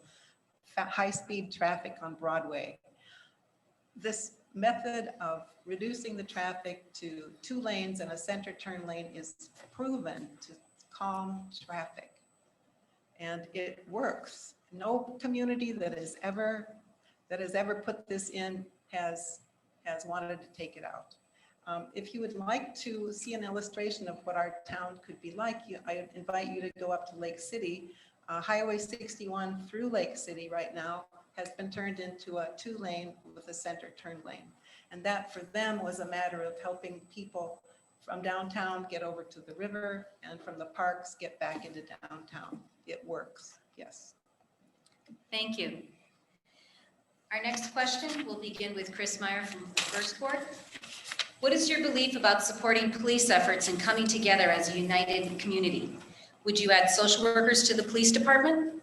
high-speed traffic on Broadway. This method of reducing the traffic to 2 lanes and a center turn lane is proven to calm traffic. And it works. No community that has ever put this in has wanted to take it out. If you would like to see an illustration of what our town could be like, I invite you to go up to Lake City. Highway 61 through Lake City right now has been turned into a 2-lane with a center turn lane. And that for them was a matter of helping people from downtown get over to the river and from the parks get back into downtown. It works, yes. Thank you. Our next question will begin with Chris Meyer from the First Ward. What is your belief about supporting police efforts and coming together as a united community? Would you add social workers to the police department?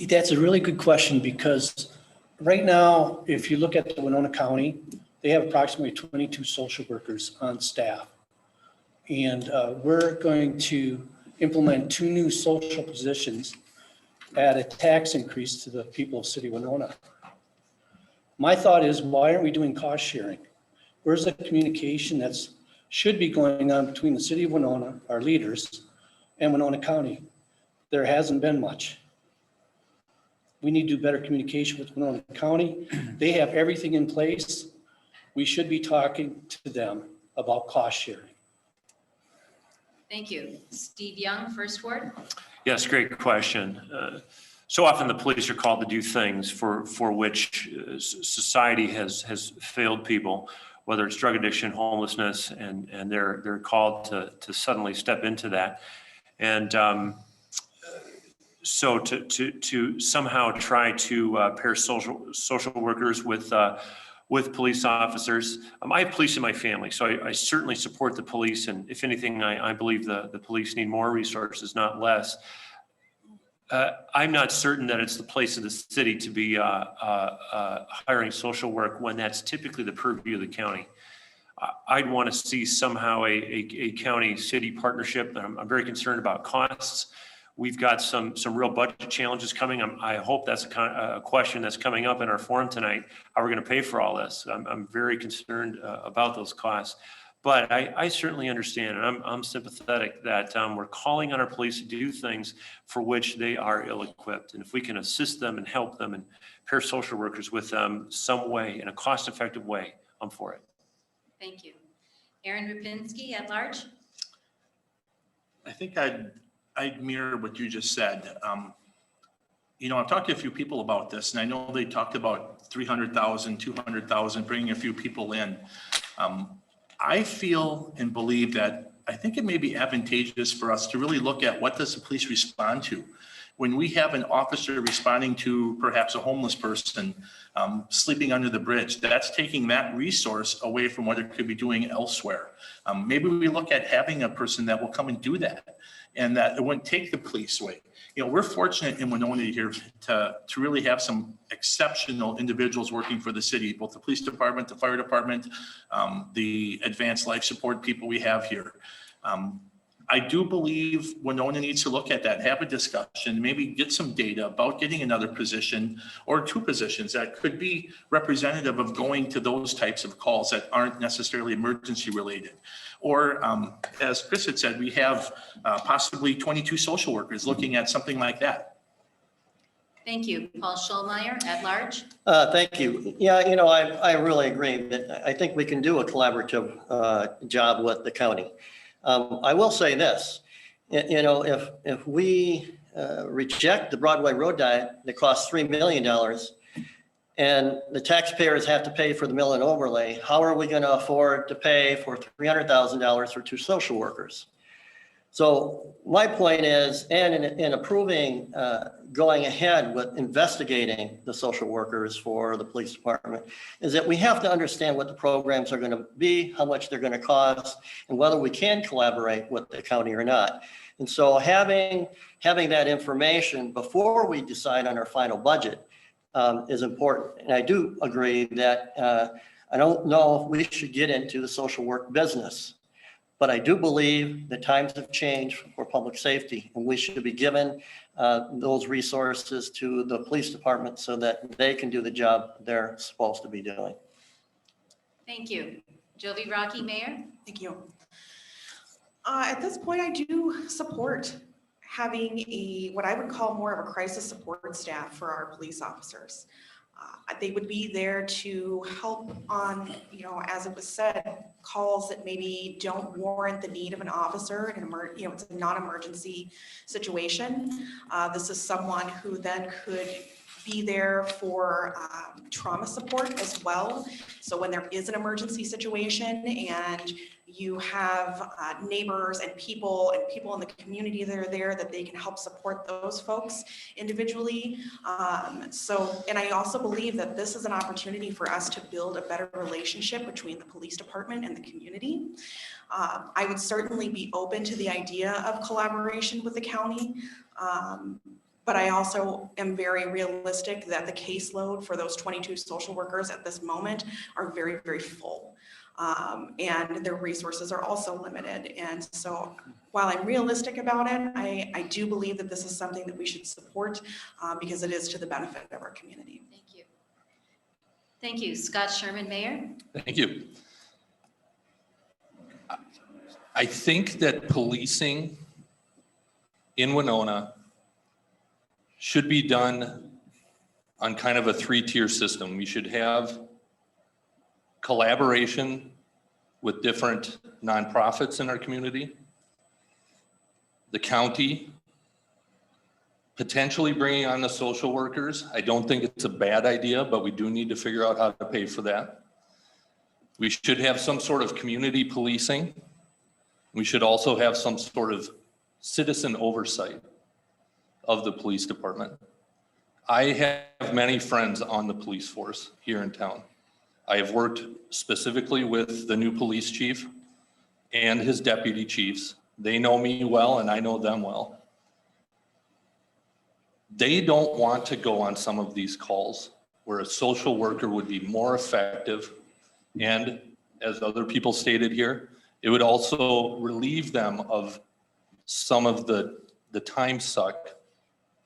That's a really good question, because right now, if you look at the Winona County, they have approximately 22 social workers on staff. And we're going to implement 2 new social positions at a tax increase to the people of City of Winona. My thought is, why aren't we doing cost sharing? Where's the communication that's should be going on between the City of Winona, our leaders, and Winona County? There hasn't been much. We need to do better communication with Winona County. They have everything in place. We should be talking to them about cost sharing. Thank you. Steve Young, First Ward. Yes, great question. So often the police are called to do things for which society has failed people, whether it's drug addiction, homelessness, and they're called to suddenly step into that. And so to somehow try to pair social workers with police officers. I have police in my family, so I certainly support the police. And if anything, I believe the police need more resources, not less. I'm not certain that it's the place of the city to be hiring social work when that's typically the purview of the county. I'd want to see somehow a county-city partnership. I'm very concerned about costs. We've got some real budget challenges coming. I hope that's a question that's coming up in our forum tonight. How we're going to pay for all this? I'm very concerned about those costs. But I certainly understand, and I'm sympathetic that we're calling on our police to do things for which they are ill-equipped. And if we can assist them and help them and pair social workers with them some way, in a cost-effective way, I'm for it. Thank you. Aaron Rapinski at large. I think I'd mirror what you just said. I've talked to a few people about this, and I know they talked about 300,000, 200,000, bringing a few people in. I feel and believe that I think it may be advantageous for us to really look at what does the police respond to. When we have an officer responding to perhaps a homeless person sleeping under the bridge, that's taking that resource away from what it could be doing elsewhere. Maybe we look at having a person that will come and do that, and that it wouldn't take the police away. We're fortunate in Winona here to really have some exceptional individuals working for the city, both the police department, the fire department, the advanced life support people we have here. I do believe Winona needs to look at that, have a discussion, maybe get some data about getting another position or 2 positions that could be representative of going to those types of calls that aren't necessarily emergency related. Or as Chris had said, we have possibly 22 social workers looking at something like that. Thank you. Paul Schulmeyer at large. Thank you. Yeah, I really agree that I think we can do a collaborative job with the county. I will say this, if we reject the Broadway Road diet that costs $3 million and the taxpayers have to pay for the mill and overlay, how are we going to afford to pay for $300,000 for 2 social workers? So my point is, and in approving going ahead with investigating the social workers for the police department, is that we have to understand what the programs are going to be, how much they're going to cost, and whether we can collaborate with the county or not. And so having that information before we decide on our final budget is important. And I do agree that I don't know if we should get into the social work business. But I do believe that times have changed for public safety, and we should be given those resources to the police department so that they can do the job they're supposed to be doing. Thank you. Jovi Rocky, Mayor. Thank you. At this point, I do support having what I would call more of a crisis support staff for our police officers. They would be there to help on, you know, as it was said, calls that maybe don't warrant the need of an officer, and you know, it's a non-emergency situation. This is someone who then could be there for trauma support as well. So when there is an emergency situation and you have neighbors and people in the community that are there, that they can help support those folks individually. And I also believe that this is an opportunity for us to build a better relationship between the police department and the community. I would certainly be open to the idea of collaboration with the county. But I also am very realistic that the caseload for those 22 social workers at this moment are very, very full. And their resources are also limited. And so while I'm realistic about it, I do believe that this is something that we should support because it is to the benefit of our community. Thank you. Thank you. Scott Sherman, Mayor. Thank you. I think that policing in Winona should be done on kind of a three-tier system. We should have collaboration with different nonprofits in our community, the county, potentially bringing on the social workers. I don't think it's a bad idea, but we do need to figure out how to pay for that. We should have some sort of community policing. We should also have some sort of citizen oversight of the police department. I have many friends on the police force here in town. I have worked specifically with the new police chief and his deputy chiefs. They know me well and I know them well. They don't want to go on some of these calls where a social worker would be more effective. And as other people stated here, it would also relieve them of some of the time suck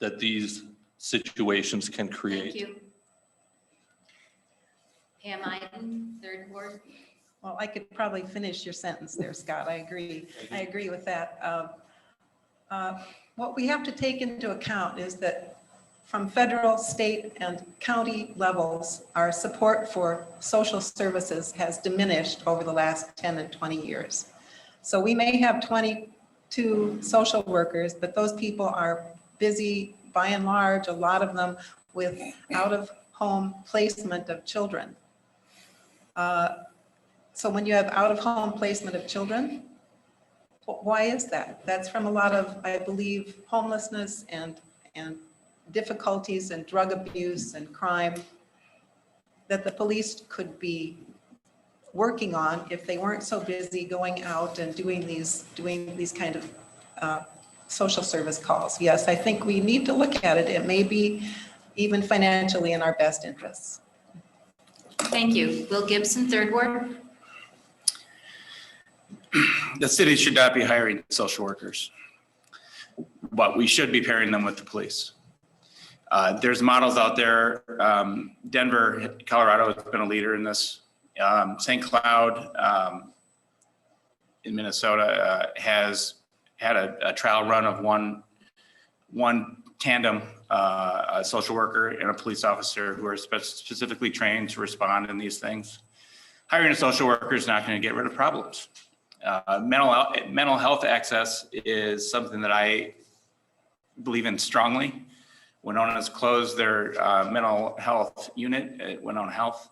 that these situations can create. Thank you. Pam Iden, Third Ward. Well, I could probably finish your sentence there, Scott. I agree. I agree with that. What we have to take into account is that from federal, state, and county levels, our support for social services has diminished over the last 10 and 20 years. So we may have 22 social workers, but those people are busy, by and large, a lot of them with out-of-home placement of children. So when you have out-of-home placement of children, why is that? That's from a lot of, I believe, homelessness and difficulties and drug abuse and crime that the police could be working on if they weren't so busy going out and doing these kind of social service calls. Yes, I think we need to look at it. It may be even financially in our best interests. Thank you. Will Gibson, Third Ward. The city should not be hiring social workers, but we should be pairing them with the police. There's models out there. Denver, Colorado has been a leader in this. St. Cloud in Minnesota has had a trial run of one tandem, a social worker and a police officer who are specifically trained to respond in these things. Hiring a social worker is not going to get rid of problems. Mental health access is something that I believe in strongly. Winona has closed their mental health unit at Winona Health.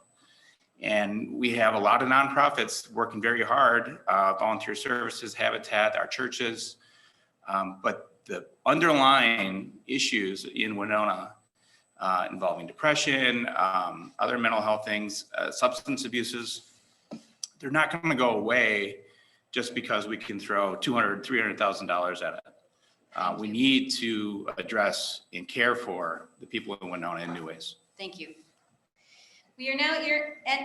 And we have a lot of nonprofits working very hard, volunteer services, Habitat, our churches. But the underlying issues in Winona involving depression, other mental health things, substance abuses, they're not going to go away just because we can throw $200,000, $300,000 at it. We need to address and care for the people in Winona in new ways. Thank you. We are now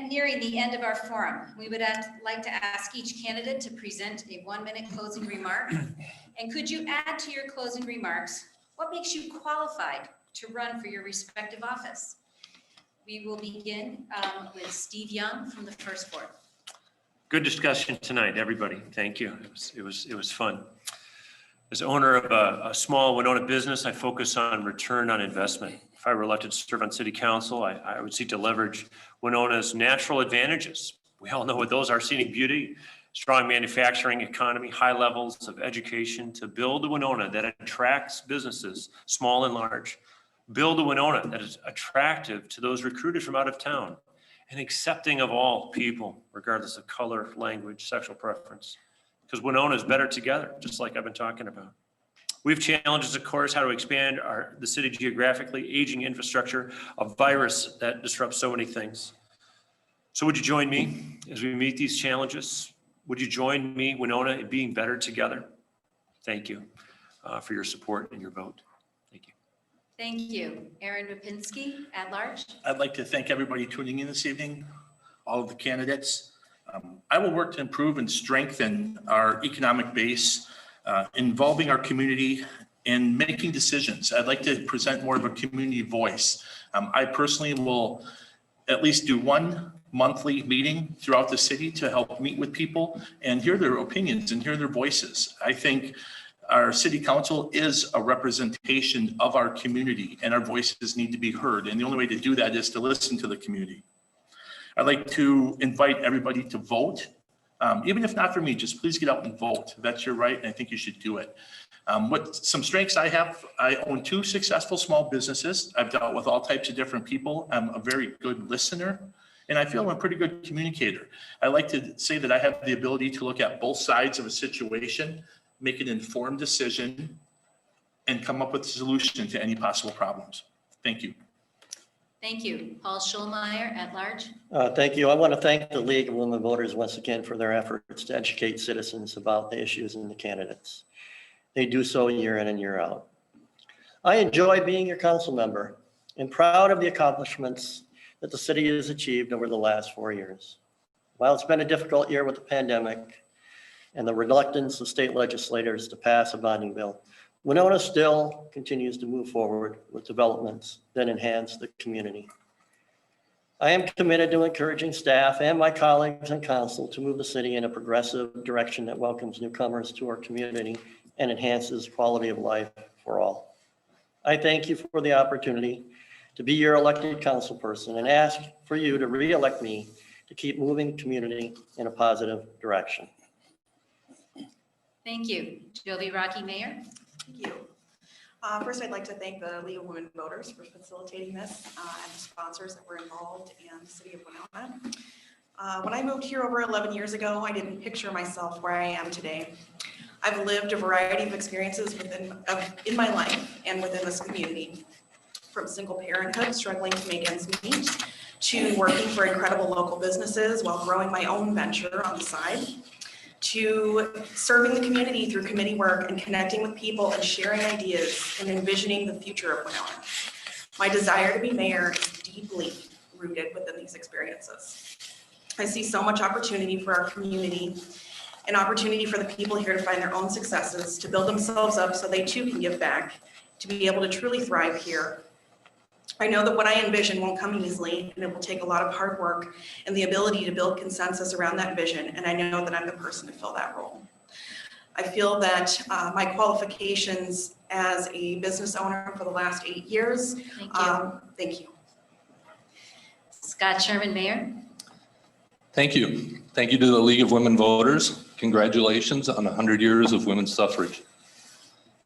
nearing the end of our forum. We would like to ask each candidate to present a 1-minute closing remark. And could you add to your closing remarks, what makes you qualified to run for your respective office? We will begin with Steve Young from the First Ward. Good discussion tonight, everybody. Thank you. It was fun. As owner of a small Winona business, I focus on return on investment if I were elected to serve on city council, I would seek to leverage Winona's natural advantages. We all know what those are: scenic beauty, strong manufacturing economy, high levels of education, to build a Winona that attracts businesses, small and large. Build a Winona that is attractive to those recruited from out of town and accepting of all people, regardless of color, language, sexual preference. Because Winona is better together, just like I've been talking about. We have challenges, of course, how to expand the city geographically, aging infrastructure, a virus that disrupts so many things. So would you join me as we meet these challenges? Would you join me, Winona, in being better together? Thank you for your support and your vote. Thank you. Thank you. Aaron Rapinski, at large. I'd like to thank everybody tuning in this evening, all of the candidates. I will work to improve and strengthen our economic base, involving our community in making decisions. I'd like to present more of a community voice. I personally will at least do one monthly meeting throughout the city to help meet with people and hear their opinions and hear their voices. I think our city council is a representation of our community, and our voices need to be heard. And the only way to do that is to listen to the community. I'd like to invite everybody to vote. Even if not for me, just please get out and vote. That's your right, and I think you should do it. What some strengths I have: I own 2 successful small businesses. I've dealt with all types of different people. I'm a very good listener, and I feel I'm a pretty good communicator. I like to say that I have the ability to look at both sides of a situation, make an informed decision, and come up with a solution to any possible problems. Thank you. Thank you. Paul Schulmeyer, at large. Thank you. I want to thank the League of Women Voters once again for their efforts to educate citizens about the issues and the candidates. They do so year in and year out. I enjoy being your council member and proud of the accomplishments that the city has achieved over the last 4 years. While it's been a difficult year with the pandemic and the reluctance of state legislators to pass a bonding bill, Winona still continues to move forward with developments that enhance the community. I am committed to encouraging staff and my colleagues in council to move the city in a progressive direction that welcomes newcomers to our community and enhances quality of life for all. I thank you for the opportunity to be your elected council person and ask for you to re-elect me to keep moving the community in a positive direction. Thank you. Jovi Rocky, Mayor. Thank you. First, I'd like to thank the League of Women Voters for facilitating this and the sponsors that were involved and the city of Winona. When I moved here over 11 years ago, I didn't picture myself where I am today. I've lived a variety of experiences in my life and within this community, from single parenthood, struggling to make ends meet, to working for incredible local businesses while growing my own venture on the side, to serving the community through committee work and connecting with people and sharing ideas and envisioning the future of Winona. My desire to be mayor is deeply rooted within these experiences. I see so much opportunity for our community, an opportunity for the people here to find their own successes, to build themselves up so they too can give back, to be able to truly thrive here. I know that what I envision won't come easily, and it will take a lot of hard work and the ability to build consensus around that vision, and I know that I'm the person to fill that role. I feel that my qualifications as a business owner for the last 8 years. Thank you. Scott Sherman, Mayor. Thank you. Thank you to the League of Women Voters. Congratulations on 100 years of women's suffrage.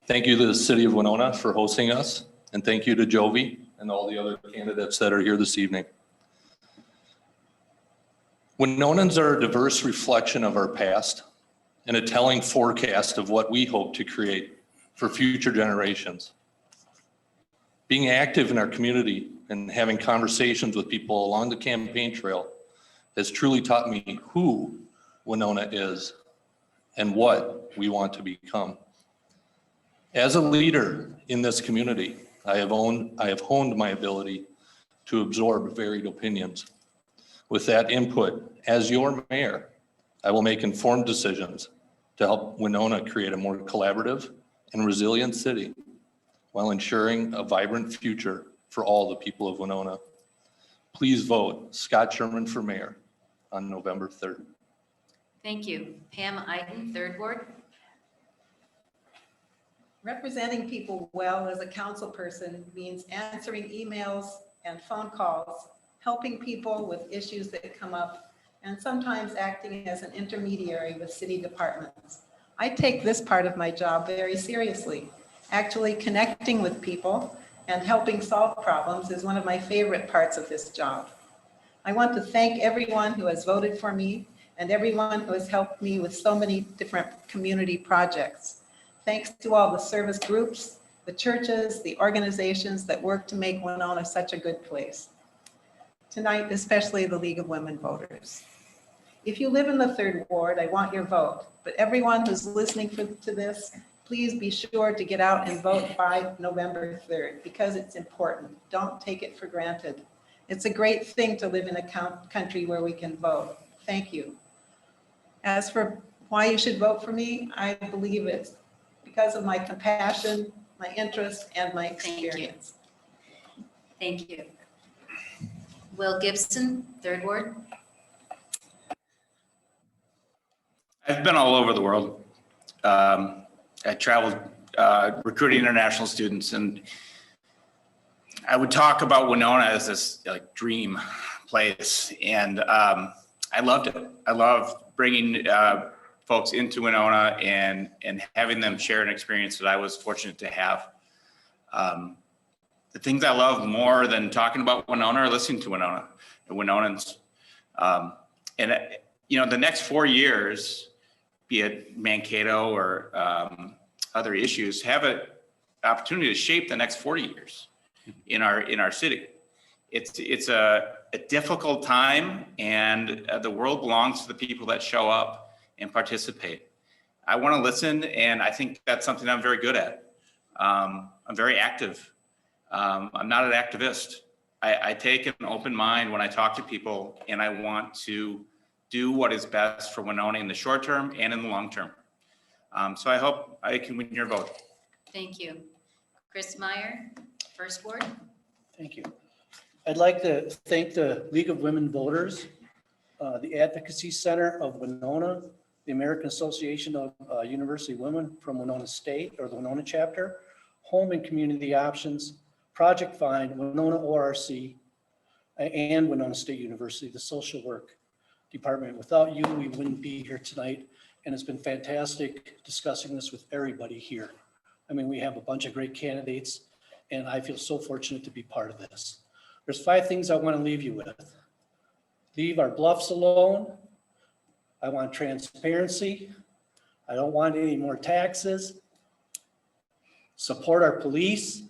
Thank you to the city of Winona for hosting us, and thank you to Jovi and all the other candidates that are here this evening. Winonans are a diverse reflection of our past and a telling forecast of what we hope to create for future generations. Being active in our community and having conversations with people along the campaign trail has truly taught me who Winona is and what we want to become. As a leader in this community, I have honed my ability to absorb varied opinions. With that input, as your mayor, I will make informed decisions to help Winona create a more collaborative and resilient city while ensuring a vibrant future for all the people of Winona. Please vote Scott Sherman for mayor on November 3rd. Thank you. Pam Iden, Third Ward. Representing people well as a council person means answering emails and phone calls, helping people with issues that come up, and sometimes acting as an intermediary with city departments. I take this part of my job very seriously. Actually connecting with people and helping solve problems is one of my favorite parts of this job. I want to thank everyone who has voted for me and everyone who has helped me with so many different community projects. Thanks to all the service groups, the churches, the organizations that work to make Winona such a good place. Tonight, especially the League of Women Voters. If you live in the 3rd Ward, I want your vote, but everyone who's listening to this, please be sure to get out and vote by November 3rd because it's important. Don't take it for granted. It's a great thing to live in a country where we can vote. Thank you. As for why you should vote for me, I believe it's because of my compassion, my interest, and my experience. Thank you. Will Gibson, 3rd Ward. I've been all over the world. I traveled recruiting international students, and I would talk about Winona as this like dream place, and I loved it. I loved bringing folks into Winona and having them share an experience that I was fortunate to have. The things I love more than talking about Winona are listening to Winona and Winonans. The next 4 years, be it Mankato or other issues, have an opportunity to shape the next 40 years in our city. It's a difficult time, and the world belongs to the people that show up and participate. I want to listen, and I think that's something I'm very good at. I'm very active. I'm not an activist. I take an open mind when I talk to people, and I want to do what is best for Winona in the short term and in the long term. So I hope I can win your vote. Thank you. Chris Meyer, 1st Ward. Thank you. I'd like to thank the League of Women Voters, the Advocacy Center of Winona, the American Association of University Women from Winona State, or the Winona chapter, Home and Community Options, Project Find, Winona ORC, and Winona State University, the social work department. Without you, we wouldn't be here tonight. And it's been fantastic discussing this with everybody here. I mean, we have a bunch of great candidates, and I feel so fortunate to be part of this. There's 5 things I want to leave you with. Leave our bluffs alone. I want transparency. I don't want any more taxes. Support our police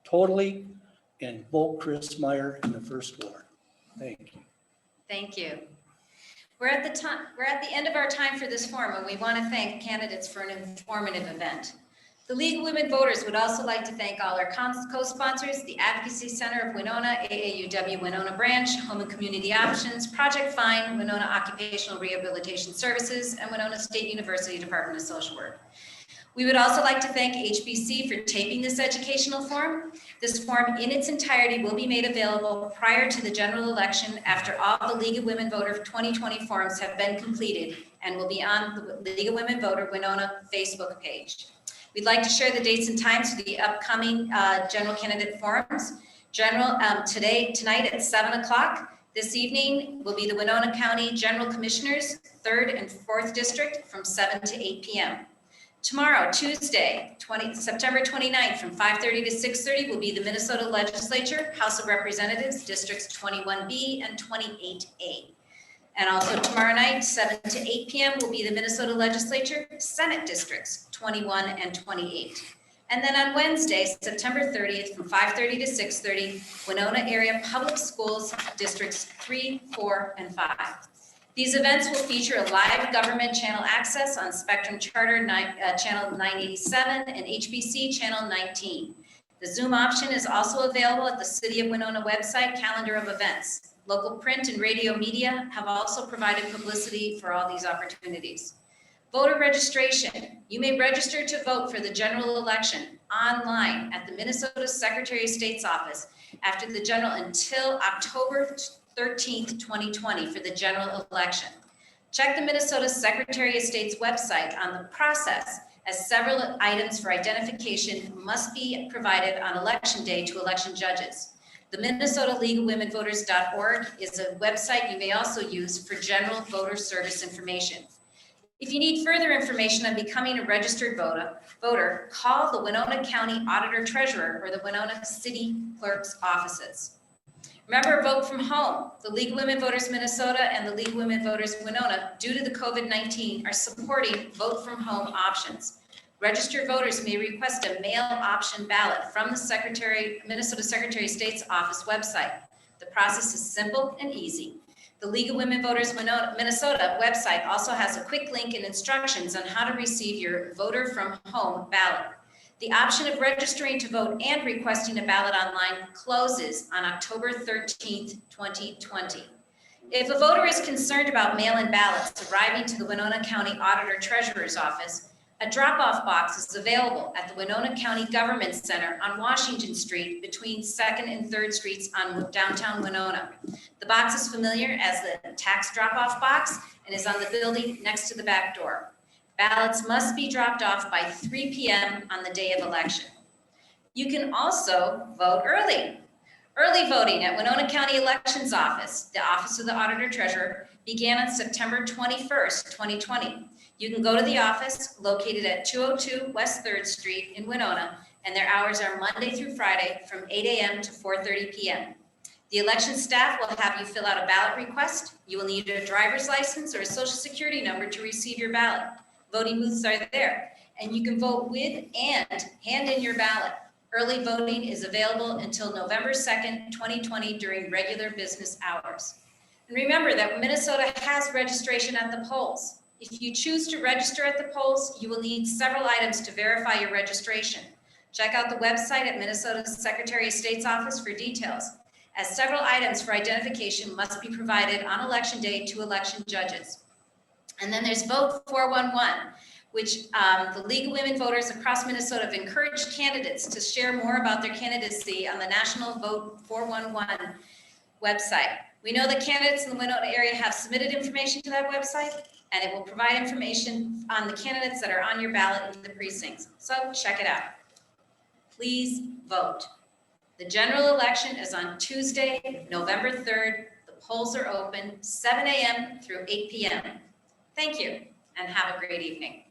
totally, and vote Chris Meyer in the 1st Ward. Thank you. Thank you. We're at the end of our time for this forum, and we want to thank candidates for an informative event. The League of Women Voters would also like to thank all our co-sponsors, the Advocacy Center of Winona, AAUW Winona Branch, Home and Community Options, Project Find, Winona Occupational Rehabilitation Services, and Winona State University Department of Social Work. We would also like to thank HBC for taping this educational forum. This forum in its entirety will be made available prior to the general election after all the League of Women Voter 2020 forums have been completed and will be on the League of Women Voter Winona Facebook page. We'd like to share the dates and times for the upcoming general candidate forums. Tonight at 7 o'clock. This evening will be the Winona County General Commissioners, 3rd and 4th District from 7 to 8 p.m. Tomorrow, Tuesday, September 29th from 5:30 to 6:30 will be the Minnesota Legislature, House of Representatives, Districts 21B and 28A. And also tomorrow night, 7 to 8 p.m. will be the Minnesota Legislature, Senate Districts 21 and 28. And then on Wednesday, September 30th from 5:30 to 6:30, Winona Area Public Schools, Districts 3, 4, and 5. These events will feature a live government channel access on Spectrum Charter channel 987 and HBC channel 19. The Zoom option is also available at the City of Winona website calendar of events. Local print and radio media have also provided publicity for all these opportunities. Voter registration. You may register to vote for the general election online at the Minnesota Secretary of State's office after the general until October 13th, 2020 for the general election. Check the Minnesota Secretary of State's website on the process as several items for identification must be provided on election day to election judges. The Minnesota League of Women Voters.org is a website you may also use for general voter service information. If you need further information on becoming a registered voter, call the Winona County Auditor Treasurer or the Winona City Clerk's offices. Remember, vote from home. The League of Women Voters Minnesota and the League of Women Voters Winona, due to the COVID-19, are supporting vote from home options. Registered voters may request a mail option ballot from the Minnesota Secretary of State's office website. The process is simple and easy. The League of Women Voters Minnesota website also has a quick link and instructions on how to receive your voter from home ballot. The option of registering to vote and requesting a ballot online closes on October 13th, 2020. If a voter is concerned about mail-in ballots arriving to the Winona County Auditor Treasurer's office, a drop-off box is available at the Winona County Government Center on Washington Street between 2nd and 3rd Streets on downtown Winona. The box is familiar as the tax drop-off box and is on the building next to the back door. Ballots must be dropped off by 3 p.m. on the day of election. You can also vote early. Early voting at Winona County Elections Office, the Office of the Auditor Treasurer, began on September 21st, 2020. You can go to the office located at 202 West 3rd Street in Winona, and their hours are Monday through Friday from 8 a.m. to 4:30 p.m. The election staff will have you fill out a ballot request. You will need a driver's license or a social security number to receive your ballot. Voting booths are there, and you can vote with and hand in your ballot. Early voting is available until November 2nd, 2020 during regular business hours. And remember that Minnesota has registration at the polls. If you choose to register at the polls, you will need several items to verify your registration. Check out the website at Minnesota's Secretary of State's office for details, as several items for identification must be provided on election day to election judges. And then there's Vote 411, which the League of Women Voters across Minnesota have encouraged candidates to share more about their candidacy on the National Vote 411 website. We know that candidates in the Winona area have submitted information to that website, and it will provide information on the candidates that are on your ballot in the precincts. So check it out. Please vote. The general election is on Tuesday, November 3rd. The polls are open 7 a.m. through 8 p.m. Thank you, and have a great evening.